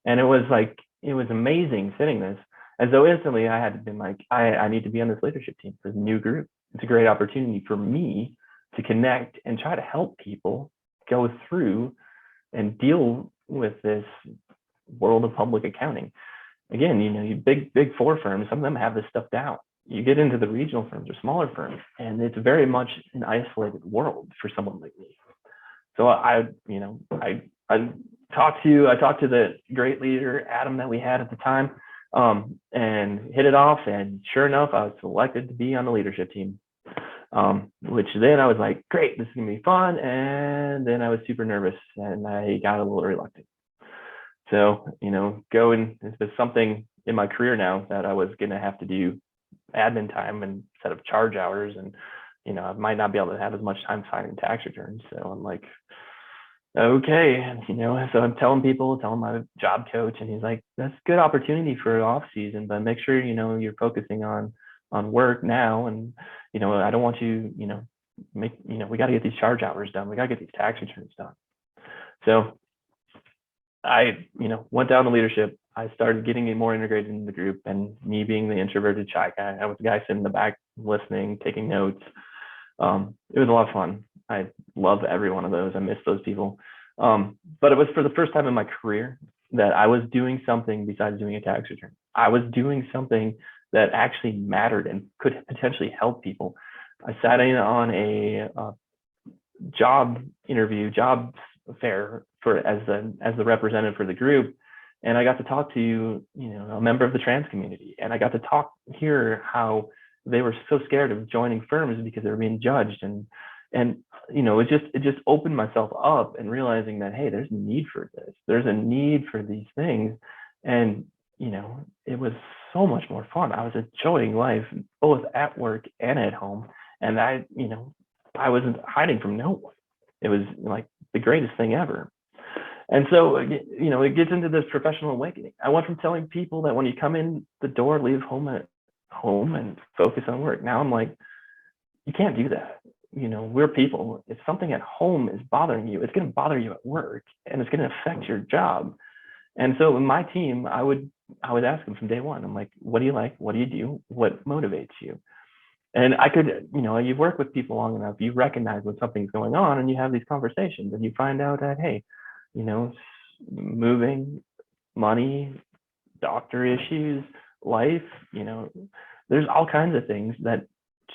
And it was amazing sitting this. And so instantly I had been like, I need to be on this leadership team for the new group. It's a great opportunity for me to connect and try to help people go through and deal with this world of public accounting. Again, you big four firms, some of them have this stuff down. You get into the regional firms or smaller firms, and it's very much an isolated world for someone like me. So I talked to the great leader, Adam, that we had at the time, and hit it off. And sure enough, I was selected to be on the leadership team, which then I was like, great, this is gonna be fun. And then I was super nervous, and I got a little reluctant. So, this is something in my career now that I was gonna have to do admin time and set up charge hours, and I might not be able to have as much time filing tax returns. So I'm like, okay, so I'm telling my job coach, and he's like, that's a good opportunity for off season, but make sure you're focusing on work now, and I don't want you we got to get these charge hours done, we got to get these tax returns done. So I went down to leadership. I started getting more integrated in the group, and me being the introverted shy guy, I was the guy sitting in the back listening, taking notes. It was a lot of fun. I love every one of those. I miss those people. But it was for the first time in my career that I was doing something besides doing a tax return. I was doing something that actually mattered and could potentially help people. I sat in on a job fair as the representative for the group, and I got to talk to a member of the trans community, and I got to hear how they were so scared of joining firms because they were being judged, and it just opened myself up and realizing that, hey, there's a need for this. There's a need for these things. And, it was so much more fun. I was enjoying life both at work and at home. And I wasn't hiding from no one. It was like the greatest thing ever. And so, it gets into this professional awakening. I went from telling people that when you come in the door, leave home at home and focus on work. Now I'm like, you can't do that. We're people. If something at home is bothering you, it's going to bother you at work, and it's going to affect your job. And so in my team, I would ask them from day one, I'm like, what do you like? What do you do? What motivates you? And I could, you work with people long enough, you recognize when something's going on, and you have these conversations, and you find out that, hey, moving, money, doctor issues, life, there's all kinds of things that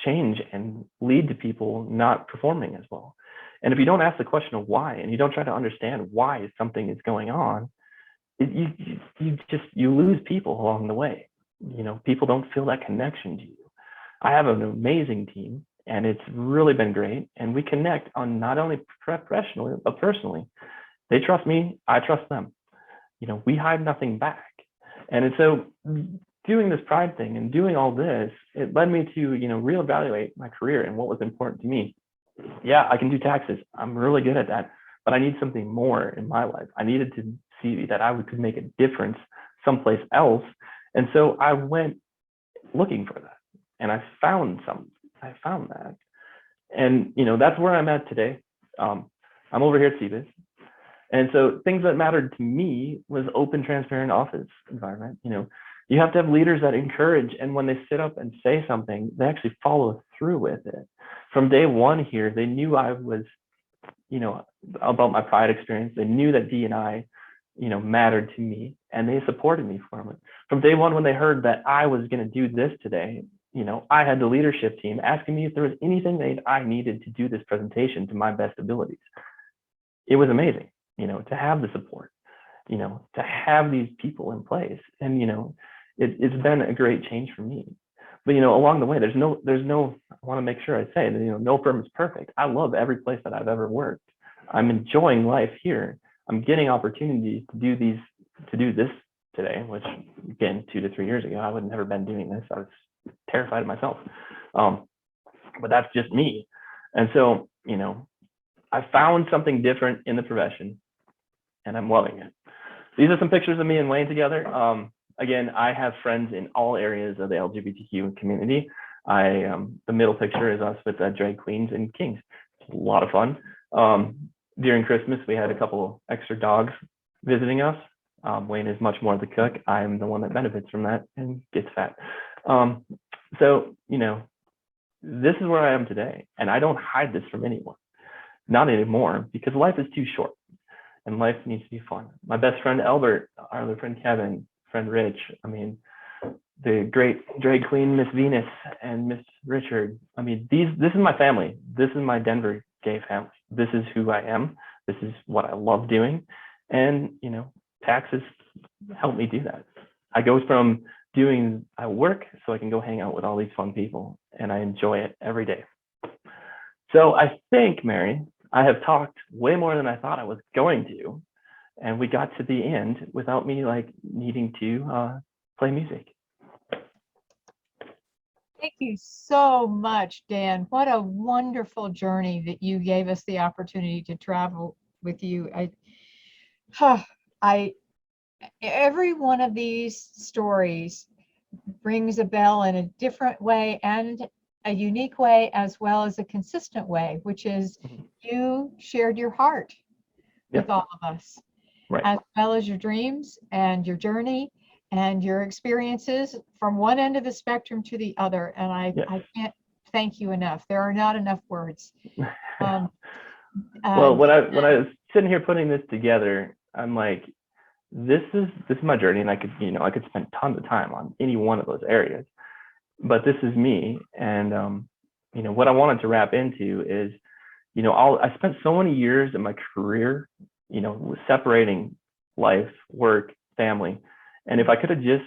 change and lead to people not performing as well. And if you don't ask the question of why, and you don't try to understand why something is going on, you lose people along the way. People don't feel that connection to you. I have an amazing team, and it's really been great. And we connect on not only professionally, but personally. They trust me, I trust them. We hide nothing back. And so doing this pride thing and doing all this, it led me to, reevaluate my career and what was important to me. Yeah, I can do taxes. I'm really good at that, but I need something more in my life. I needed to see that I could make a difference someplace else. And so I went looking for that. And I found that. And, that's where I'm at today. I'm over here at CBIS. And so things that mattered to me was open, transparent office environment. You have to have leaders that encourage, and when they sit up and say something, they actually follow through with it. From day one here, they knew I was, about my Pride experience. They knew that D&I, mattered to me, and they supported me for it. From day one, when they heard that I was going to do this today, I had the leadership team asking me if there was anything that I needed to do this presentation to my best abilities. It was amazing, to have the support, to have these people in place. And, it's been a great change for me. But, along the way, there's no, I want to make sure I say that, no firm is perfect. I love every place that I've ever worked. I'm enjoying life here. I'm getting opportunities to do this today, which again, 2 to 3 years ago, I would have never been doing this. I was terrified of myself. But that's just me. And so, I found something different in the profession, and I'm loving it. These are some pictures of me and Wayne together. Again, I have friends in all areas of the LGBTQ community. The middle picture is us with drag queens and kings. It's a lot of fun. During Christmas, we had a couple extra dogs visiting us. Wayne is much more the cook. I'm the one that benefits from that and gets fat. So, this is where I am today, and I don't hide this from anyone. Not anymore, because life is too short and life needs to be fun. My best friend Albert, our other friend Kevin, friend Rich, the great drag queen Miss Venus and Miss Richard. This is my family. This is my Denver gay family. This is who I am. This is what I love doing. And, taxes help me do that. I go from I work so I can go hang out with all these fun people, and I enjoy it every day. So I think, Mary, I have talked way more than I thought I was going to, and we got to the end without me needing to play music. Thank you so much, Dan. What a wonderful journey that you gave us the opportunity to travel with you. Every one of these stories rings a bell in a different way and a unique way, as well as a consistent way, which is you shared your heart with all of us, right, as well as your dreams and your journey and your experiences from one end of the spectrum to the other. And I can't thank you enough. There are not enough words. Well, when I was sitting here putting this together, I'm like, this is my journey, and I could spend tons of time on any one of those areas, but this is me. And what I wanted to wrap into is, I spent so many years in my career, separating life, work, family, and if I could have just,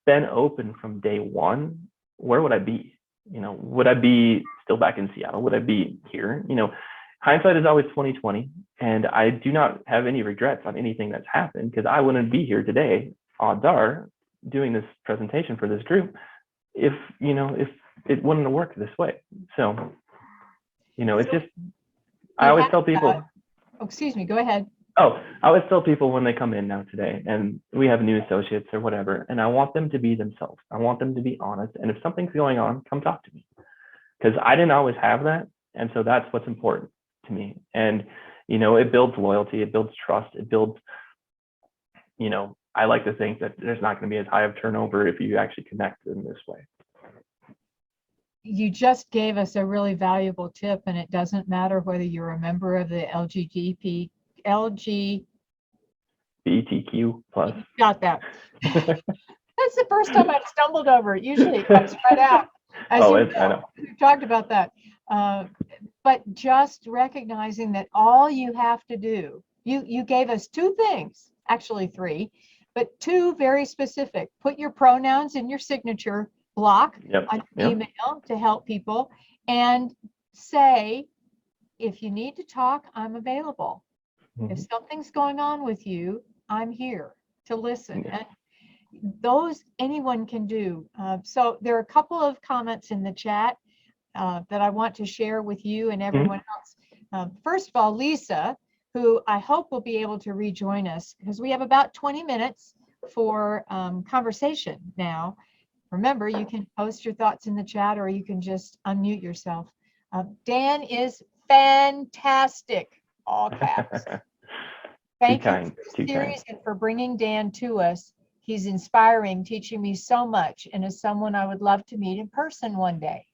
been open from day one, where would I be? Would I be still back in Seattle? Would I be here? Hindsight is always 20/20, and I do not have any regrets on anything that's happened, because I wouldn't be here today, odds are, doing this presentation for this group if it wouldn't have worked this way. So, it's just, I always tell people. Oh, excuse me, go ahead. I always tell people when they come in now today, and we have new associates or whatever, and I want them to be themselves. I want them to be honest. And if something's going on, come talk to me, because I didn't always have that. And so that's what's important to me. And, it builds loyalty, it builds trust, it builds, I like to think that there's not going to be as high of turnover if you actually connect in this way. You just gave us a really valuable tip, and it doesn't matter whether you're a member of the LGBTQ plus. Got that. That's the first time I've stumbled over it. Usually it comes right out. I know. We've talked about that. But just recognizing that all you have to do, you gave us 2 things, actually 3, but 2 very specific. Put your pronouns in your signature block on email to help people, and say, if you need to talk, I'm available. If something's going on with you, I'm here to listen. And those anyone can do. So there are a couple of comments in the chat that I want to share with you and everyone else. First of all, Lisa, who I hope will be able to rejoin us, because we have about 20 minutes for conversation now. Remember, you can post your thoughts in the chat or you can just unmute yourself. Dan is fantastic, all caps. Thank you for the series and for bringing Dan to us. He's inspiring, teaching me so much, and is someone I would love to meet in person one day.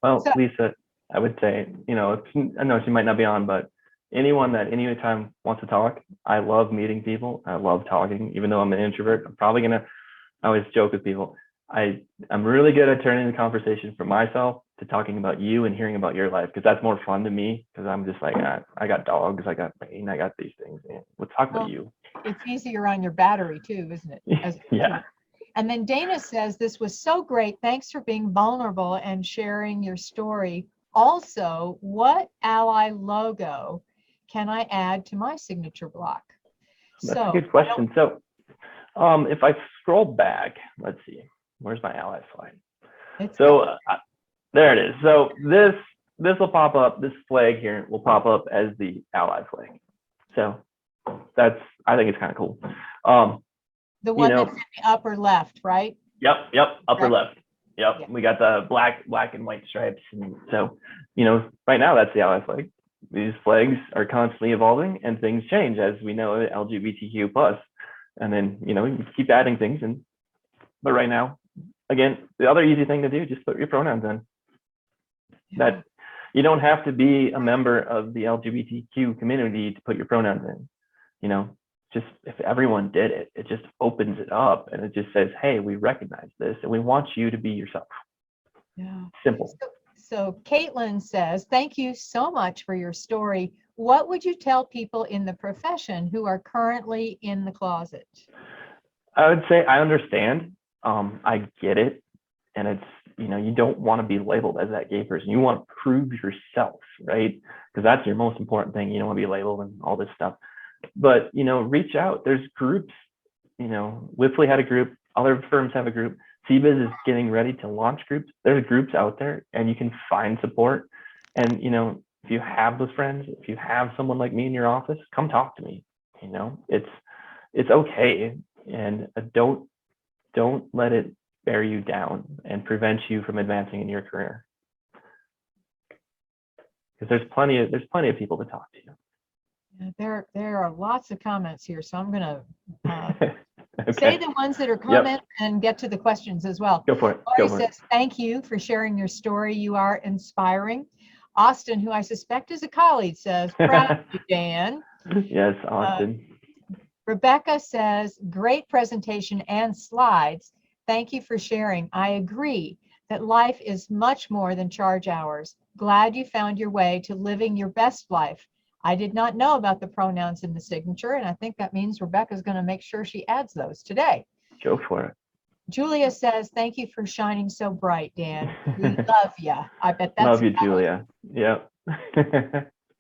Well, so, Lisa, I would say, you know, I know she might not be on, but anyone that anytime wants to talk, I love meeting people. I love talking, even though I'm an introvert. I'm probably gonna, I always joke with people. I'm really good at turning the conversation from myself to talking about you and hearing about your life, because that's more fun to me, because I'm just like, I got dogs, I got rain, I got these things. Man. Let's talk about you. It's easier on your battery too, isn't it? Yeah. And then Dana says, this was so great. Thanks for being vulnerable and sharing your story. Also, what ally logo can I add to my signature block? That's a good question. So if I scroll back, let's see, where's my ally slide? So there it is. So this will pop up, this flag here will pop up as the ally flag. So that's, I think it's kind of cool. The one that's in the upper left, right? Yep, upper left. Yep, yeah. We got the black and white stripes. And so, you know, right now that's the ally flag. These flags are constantly evolving and things change, as we know, LGBTQ plus. And then, you know, you keep adding things. But right now, again, the other easy thing to do, just put your pronouns in. That you don't have to be a member of the LGBTQ community to put your pronouns in. You know, just if everyone did it, it just opens it up and it just says, hey, we recognize this and we want you to be yourself. Yeah. Simple. So Caitlin says, thank you so much for your story. What would you tell people in the profession who are currently in the closet? I would say I understand. I get it. And it's, you know, you don't want to be labeled as that gay person. You want to prove yourself, right? Because that's your most important thing. You don't want to be labeled and all this stuff. But, you know, reach out. There's groups, you know, Wipfli had a group, other firms have a group. CBiz is getting ready to launch groups. There's groups out there and you can find support. And, you know, if you have those friends, if you have someone like me in your office, come talk to me. You know, it's okay. And don't let it bear you down and prevent you from advancing in your career. Because there's plenty of people to talk to. There are lots of comments here, so I'm going to say the ones that are comments and get to the questions as well. Go for it. Lori says, thank you for sharing your story. You are inspiring. Austin, who I suspect is a colleague, says, proud of you, Dan. Yes, Austin. Rebecca says, great presentation and slides. Thank you for sharing. I agree that life is much more than charge hours. Glad you found your way to living your best life. I did not know about the pronouns in the signature, and I think that means Rebecca's going to make sure she adds those today. Go for it. Julia says, thank you for shining so bright, Dan. We love you. I bet that's love you, Julia. Yep.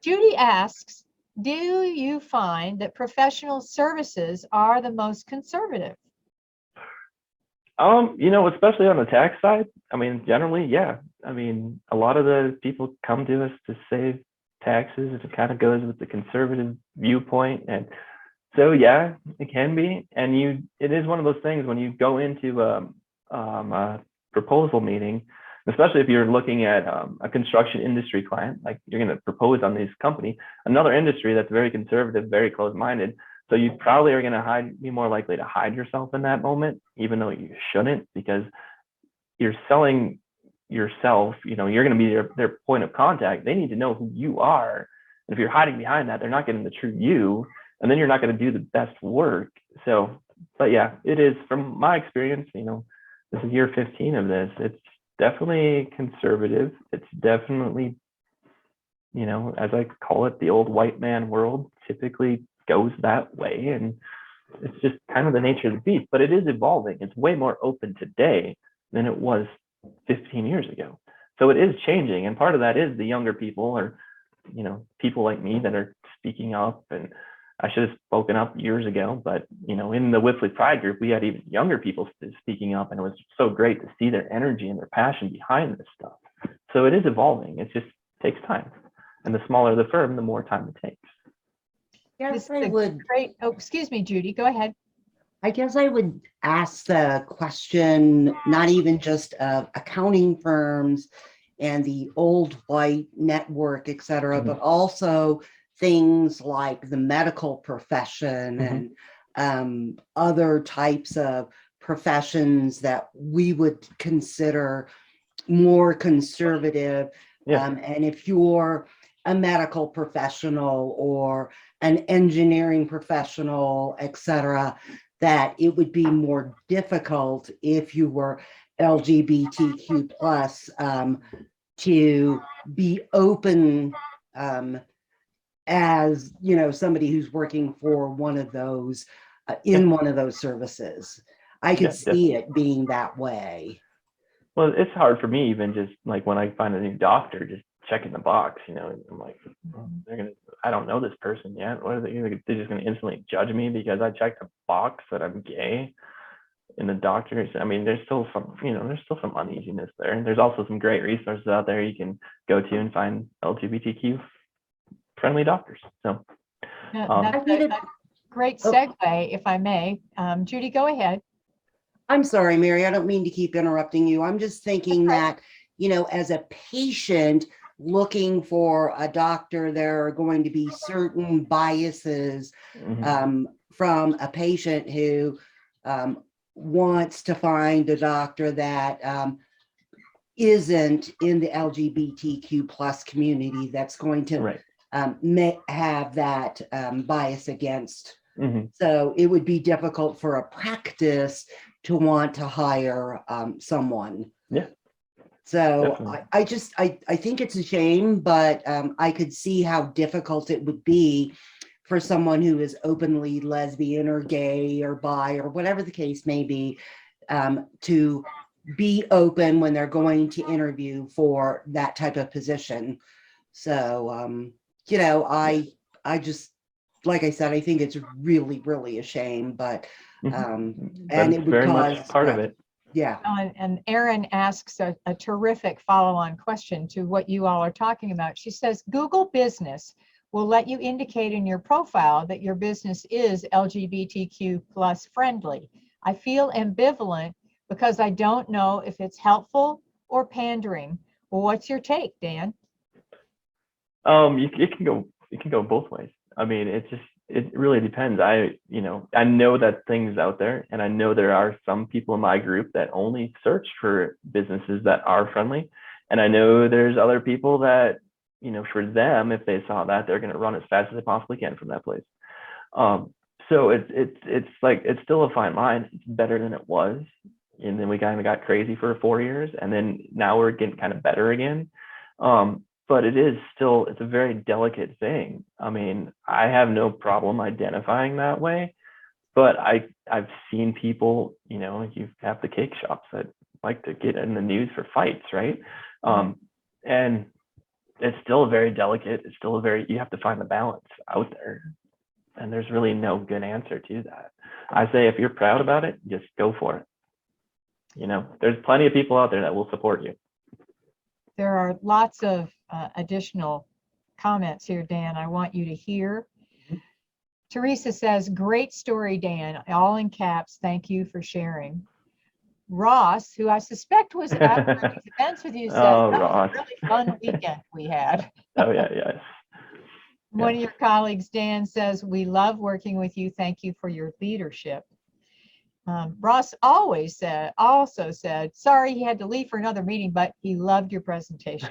Judy asks, do you find that professional services are the most conservative? You know, especially on the tax side, I mean, generally, yeah. I mean, a lot of the people come to us to save taxes. It kind of goes with the conservative viewpoint. And so, yeah, it can be. And it is one of those things when you go into a proposal meeting, especially if you're looking at a construction industry client, like you're going to propose on this company, another industry that's very conservative, very closed-minded. So you probably are going to be more likely to hide yourself in that moment, even though you shouldn't, because you're selling yourself. You know, you're going to be their point of contact. They need to know who you are. And if you're hiding behind that, they're not getting the true you, and then you're not going to do the best work. So, but yeah, it is, from my experience, you know, this is year 15 of this. It's definitely conservative. It's definitely, you know, as I call it, the old white man world typically goes that way, and it's just kind of the nature of the beast. But it is evolving. It's way more open today than it was 15 years ago. So it is changing, and part of that is the younger people, or, you know, people like me that are speaking up. And I should have spoken up years ago, but, you know, in the Wipfli Pride group, we had even younger people speaking up, and it was so great to see their energy and their passion behind this stuff. So it is evolving. It just takes time, and the smaller the firm, the more time it takes. Yes, I would. Great. Oh, excuse me, Judy, go ahead. I guess I would ask the question, not even just of accounting firms and the old white network, et cetera, Mhm. but also things like the medical profession Mhm. and other types of professions that we would consider more conservative. Yeah. And if you're a medical professional or an engineering professional, et cetera, that it would be more difficult if you were LGBTQ plus to be open as somebody who's working for one of those Yeah. in one of those services. I could Yeah, see it being that way. Well, it's hard for me even just like when I find a new doctor, just checking the box, I'm like, oh, I don't know this person yet. What are they're just gonna instantly judge me because I checked a box that I'm gay in the doctors. I mean, there's still some uneasiness there. And there's also some great resources out there you can go to and find LGBTQ friendly doctors. So Yeah, um, that's a great Oh. segue, if I may. Judy, go ahead. I'm sorry, Mary, I don't mean to keep interrupting you. I'm just thinking That's that, as a patient looking for a doctor, there are going to be certain biases mhm. from a patient who wants to find a doctor that isn't in the LGBTQ plus community that's going to Right. may have that bias against. Mhm. So it would be difficult for a practice to want to hire someone. Yeah, So definitely. I think it's a shame, but I could see how difficult it would be for someone who is openly lesbian or gay or bi or whatever the case may be, to be open when they're going to interview for that type of position. So I just, like I said, I think it's really, really a shame, but Mhm. But and it it's would very much cause part of it. yeah. And Erin asks a terrific follow-on question to what you all are talking about. She says, Google Business will let you indicate in your profile that your business is LGBTQ plus friendly. I feel ambivalent because I don't know if it's helpful or pandering. Well, what's your take, Dan? It can go both ways. I mean, it really depends. I know that things out there, and I know there are some people in my group that only search for businesses that are friendly, and I know there's other people that, for them, if they saw that, they're going to run as fast as they possibly can from that place. So it's like it's still a fine line. It's better than it was, and then we kind of got crazy for 4 years, and then now we're getting kind of better again. But it's a very delicate thing. I mean, I have no problem identifying that way, but I've seen people, you have the cake shops that like to get in the news for fights, right? And it's still very delicate. It's still you have to find the balance out there. And there's really no good answer to that. I say if you're proud about it, just go for it. There's plenty of people out there that will support you. There are lots of additional comments here, Dan, I want you to hear. Teresa says, great story, Dan, all in caps. Thank you for sharing. Ross, who I suspect was at one of these events with you, says, Oh, that Ross. was a really fun weekend we had. Oh, yeah. One of your colleagues, Dan, says, we love working with you. Thank you for your leadership. Ross also said, sorry he had to leave for another meeting, but he loved your presentation.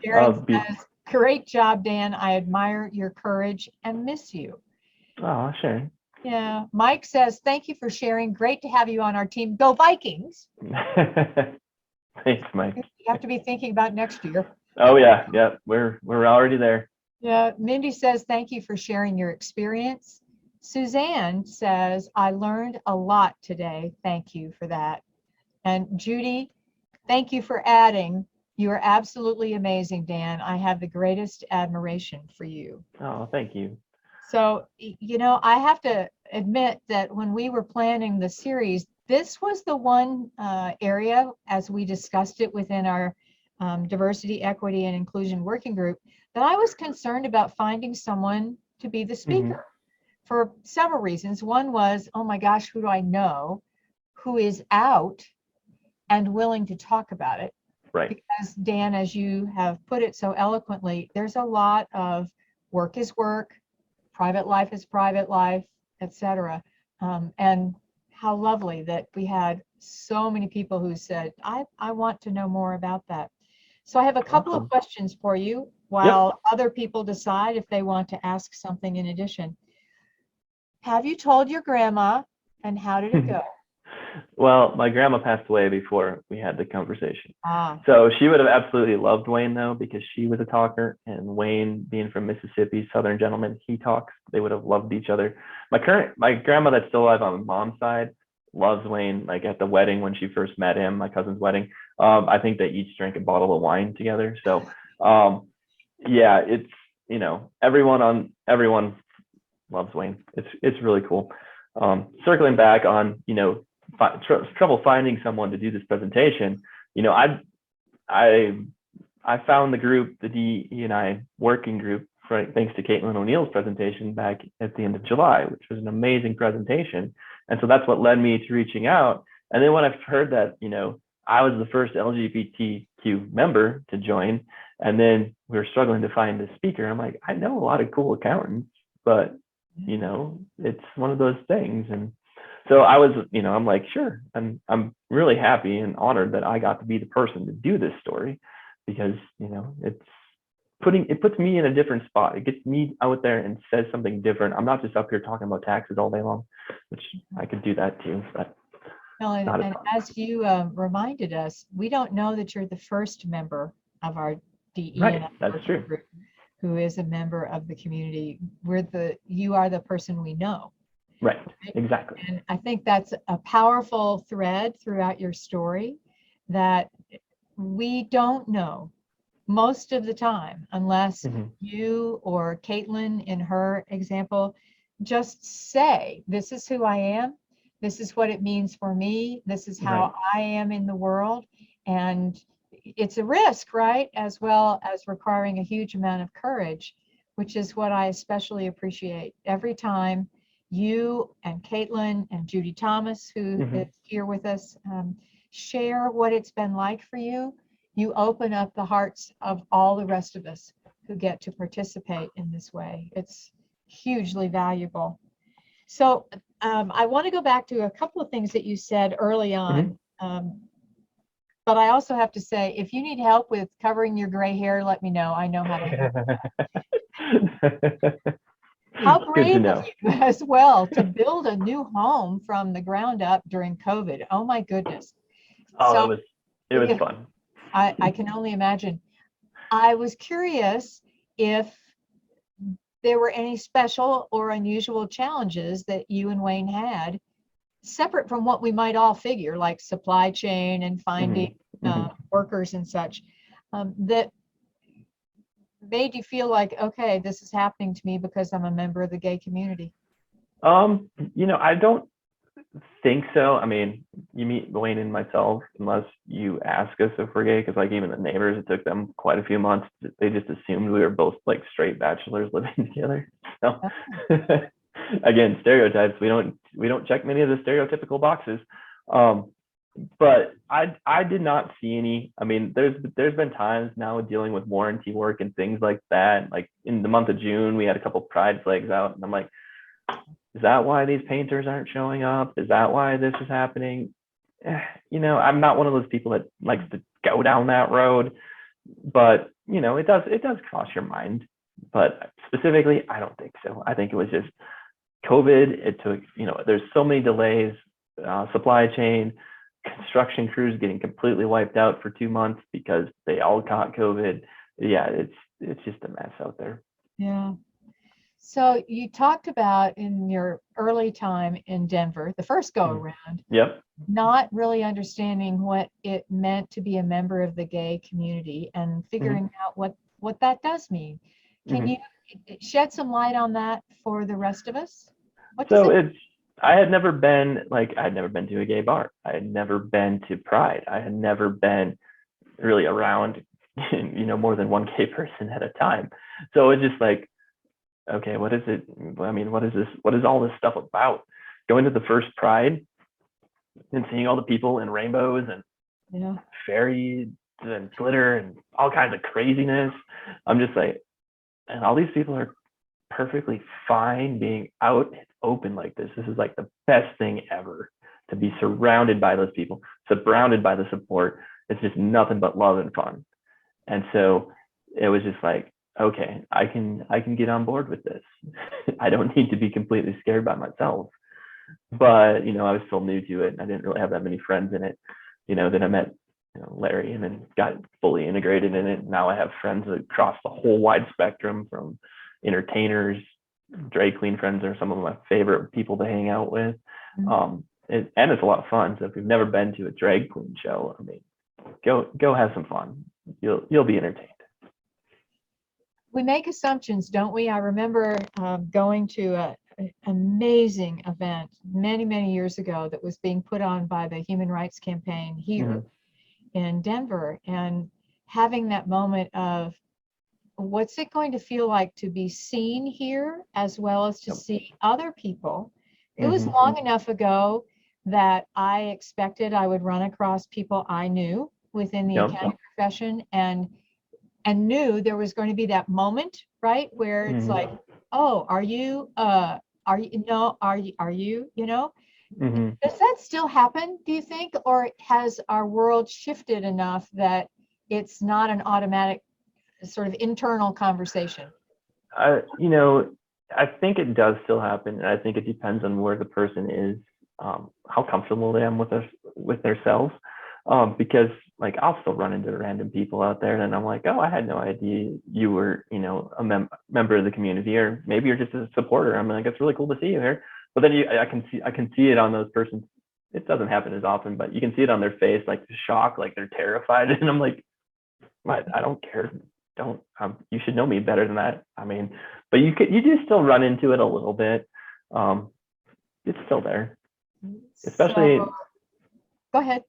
Sharon says, great job, Dan. I admire your courage and miss you. Oh, Sharon. Yeah. Mike says, thank you for sharing. Great to have you on our team. Go Vikings. Thanks, Mike. You have to be thinking about next year. Oh, yeah. We're already there. Yeah. Mindy says, thank you for sharing your experience. Suzanne says, I learned a lot today. Thank you for that. And Judy, thank you for adding. You are absolutely amazing, Dan. I have the greatest admiration for you. Oh, thank you. So, I have to admit that when we were planning the series, this was the one area, as we discussed it within our diversity, equity, and inclusion working group, that I was concerned about finding someone to be the speaker. for several reasons. One was, oh my gosh, who do I know who is out and willing to talk about it? Right. Because Dan, as you have put it so eloquently, there's a lot of work is work, private life is private life, etc. And how lovely that we had so many people who said, I want to know more about that. So I have a couple of Awesome. questions for you while other people decide if they want to ask something in addition. Have you told your grandma, and how did it go? Well, my grandma passed away before we had the conversation. Ah, So she would have absolutely loved Wayne, though, because she was a talker, and Wayne, being from Mississippi, Southern gentleman, he talks. They would have loved each other. My grandma that's still alive on my mom's side loves Wayne. Like at the wedding when she first met him, my cousin's wedding, I think they each drank a bottle of wine together. So yeah, it's, you know, everyone loves Wayne. It's really cool. Circling back on, you know, trouble finding someone to do this presentation, you know, I found the group, the DE&I working group, thanks to Caitlin O'Neill's presentation back at the end of July, which was an amazing presentation. And so that's what led me to reaching out. And then when I've heard that, you know, I was the first LGBTQ member to join, and then we were struggling to find a speaker, I'm like, I know a lot of cool accountants, but, you know, it's one of those things. And so I was, you know, I'm like, sure. I'm really happy and honored that I got to be the person to do this story, because, you know, it puts me in a different spot. It gets me out there and says something different. I'm not just up here talking about taxes all day long, which I could do that too, but no, and, not as and fun. as you reminded us, we don't know that you're the first member of our DE Right, and that's working true. group who is a member of the community. You are the person we know. Right, exactly. And I think that's a powerful thread throughout your story, that we don't know most of the time unless you or Caitlin, in her example, just say, this is who I am, this is what it means for me, this is how Right. I am in the world. And it's a risk, right? As well as requiring a huge amount of courage, which is what I especially appreciate every time you and Caitlin and Judy Thomas, who is here with us, share what it's been like for you. You open up the hearts of all the rest of us who get to participate in this way. It's hugely valuable. So I want to go back to a couple of things that you said early on. But I also have to say, if you need help with covering your gray hair, let me know. I know how to help. How Good to brave know. of you as well to build a new home from the ground up during COVID. Oh my goodness. Oh, So it was fun. I can only imagine. I was curious if there were any special or unusual challenges that you and Wayne had, separate from what we might all figure, like supply chain and finding workers and such, that made you feel like, okay, this is happening to me because I'm a member of the gay community? You know, I don't think so. I mean, you meet Wayne and myself unless you ask us if we're gay, because like even the neighbors, it took them quite a few months. They just assumed we were both like straight bachelors living together. So again, stereotypes. We don't check many of the stereotypical boxes. But I did not see any. I mean, there's been times now dealing with warranty work and things like that. Like in the month of June, we had a couple pride flags out, and I'm like, is that why these painters aren't showing up? Is that why this is happening? You know, I'm not one of those people that likes to go down that road, but you know, it does cross your mind. But specifically, I don't think so. I think it was just COVID. It took, you know, there's so many delays, supply chain, construction crews getting completely wiped out for 2 months because they all caught COVID. Yeah, it's just a mess out there. Yeah. So you talked about in your early time in Denver, the first go around, not really understanding what it meant to be a member of the gay community and figuring out what that does mean. Can you shed some light on that for the rest of us? I had never been to a gay bar. I had never been to Pride. I had never been really around, you know, more than one gay person at a time. So it's just like, okay, what is it? I mean, what is this? What is all this stuff about? Going to the first Pride and seeing all the people in rainbows and Yeah. fairies and glitter and all kinds of craziness. I'm just like, and all these people are perfectly fine being out and open like this. This is like the best thing ever, to be surrounded by those people, surrounded by the support. It's just nothing but love and fun. And so it was just like, okay, I can get on board with this. I don't need to be completely scared by myself. But I was still new to it, and I didn't really have that many friends in it. Then I met Larry, and then got fully integrated in it. Now I have friends across the whole wide spectrum, from entertainers. Drag queen friends are some of my favorite people to hang out with. And it's a lot of fun. So if you've never been to a drag queen show, I mean, go have some fun. You'll be entertained. We make assumptions, don't we? I remember going to an amazing event many, many years ago that was being put on by the Human Rights Campaign here in Denver, and having that moment of, what's it going to feel like to be seen here, as well as to see other people. It was long enough ago that I expected I would run across people I knew within the accounting profession, and knew there was going to be that moment, right, where it's like, oh, are you, does that still happen, do you think? Or has our world shifted enough that it's not an automatic sort of internal conversation? I think it does still happen, and I think it depends on where the person is, how comfortable they are with themselves. Because like, I'll still run into random people out there, and I'm like, oh, I had no idea you were, a member of the community, or maybe you're just a supporter. I'm like, it's really cool to see you here. But then I can see it on those persons. It doesn't happen as often, but you can see it on their face, like shock, like they're terrified. And I'm like, I don't care. You should know me better than that. I mean, but you do still run into it a little bit. It's still there, especially. So, go ahead.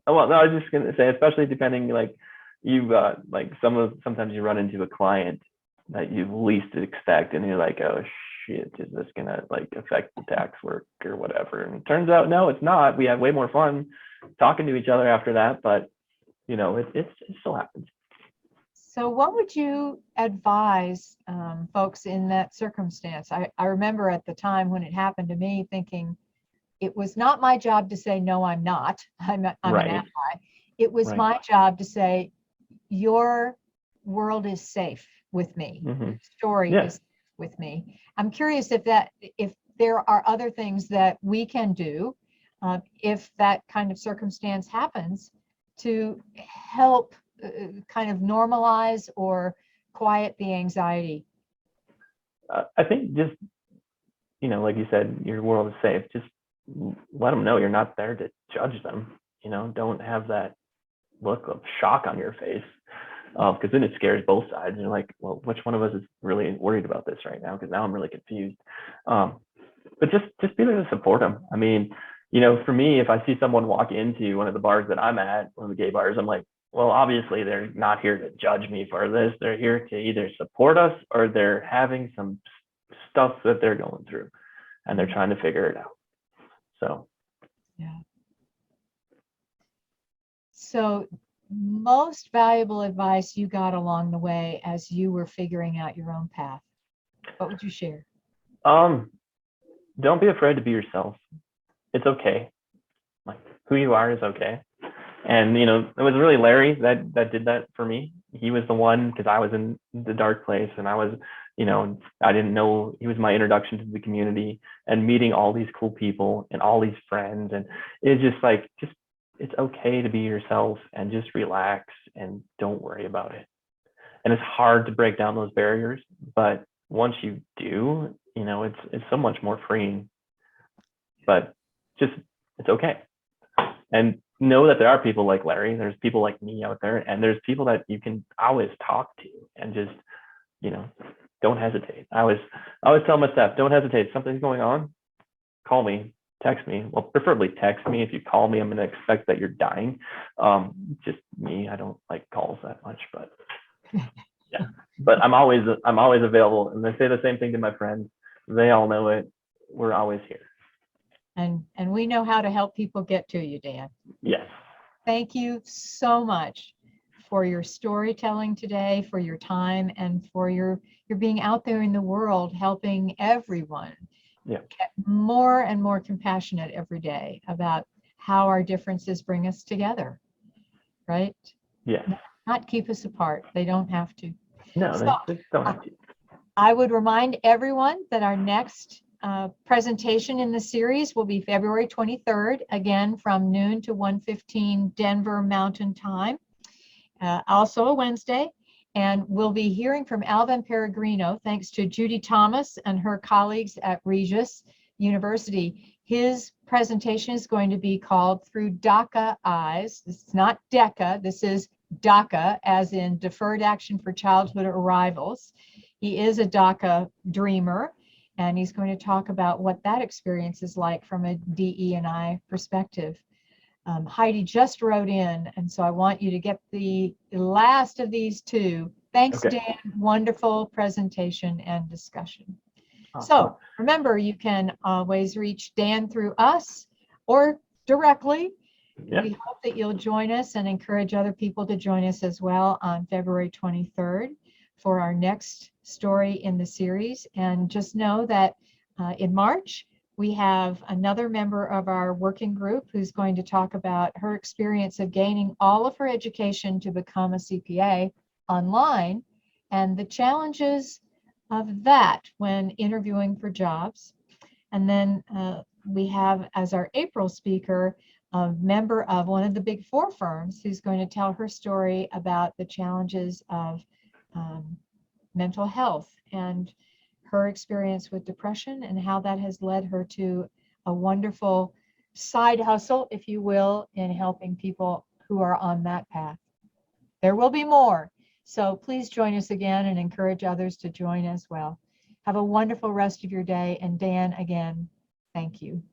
Oh, well, no, I was just gonna say, especially depending, like, like sometimes you run into a client that you least expect, and you're like, oh shit, is this gonna like affect the tax work or whatever? And it turns out, no, it's not. We have way more fun talking to each other after that, but it still happens. So what would you advise folks in that circumstance? I remember at the time when it happened to me thinking, it was not my job to say, no, I'm not. I'm an ally. It was my job to say, your world is safe with me. Your story is safe with me. I'm curious if there are other things that we can do if that kind of circumstance happens, to help kind of normalize or quiet the anxiety. I think just, like you said, your world is safe. Just let them know you're not there to judge them. Don't have that look of shock on your face, because then it scares both sides. And you're like, well, which one of us is really worried about this right now? Because now I'm really confused. But just be there to support them. I mean, for me, if I see someone walk into one of the bars that I'm at, one of the gay bars, I'm like, well, obviously they're not here to judge me for this. They're here to either support us, or they're having some stuff that they're going through, and they're trying to figure it out. So, yeah. So, most valuable advice you got along the way as you were figuring out your own path, what would you share? Don't be afraid to be yourself. It's okay. Like, who you are is okay. And it was really Larry that did that for me. He was the one, because I was in the dark place, and I was, I didn't know. He was my introduction to the community, and meeting all these cool people and all these friends. And it's just like, it's okay to be yourself, and just relax and don't worry about it. And it's hard to break down those barriers, but once you do, it's so much more freeing. But it's okay. And know that there are people like Larry, there's people like me out there, and there's people that you can always talk to, and just, don't hesitate. I always tell my staff, don't hesitate. Something's going on, call me, text me. Well, preferably text me. If you call me, I'm going to expect that you're dying. Just me, I don't like calls that much, but But I'm always available, and I say the same thing to my friends. They all know it. We're always here. And we know how to help people get to you, Dan. Yes. Thank you so much for your storytelling today, for your time, and for your being out there in the world helping everyone Yeah. get more and more compassionate every day about how our differences bring us together, right? Yes. Not keep us apart. They don't have to. No, So, they don't have to. I would remind everyone that our next presentation in the series will be February 23rd, again from noon to 1:15 Denver Mountain Time, also a Wednesday. And we'll be hearing from Alvin Peregrino, thanks to Judy Thomas and her colleagues at Regis University. His presentation is going to be called Through DACA Eyes. This is not DECA, this is DACA, as in Deferred Action for Childhood Arrivals. He is a DACA dreamer, and he's going to talk about what that experience is like from a DE&I perspective. Heidi just wrote in, and so I want you to get the last of these two. Thanks, Okay. Dan. Wonderful presentation and discussion. Awesome. So remember, you can always reach Dan through us or directly. Yeah. We hope that you'll join us and encourage other people to join us as well on February 23rd for our next story in the series. And just know that in March, we have another member of our working group who's going to talk about her experience of gaining all of her education to become a CPA online and the challenges of that when interviewing for jobs. And then we have as our April speaker a member of one of the big four firms who's going to tell her story about the challenges of mental health and her experience with depression and how that has led her to a wonderful side hustle, if you will, in helping people who are on that path. There will be more. So please join us again and encourage others to join as well. Have a wonderful rest of your day. And Dan, again, thank you.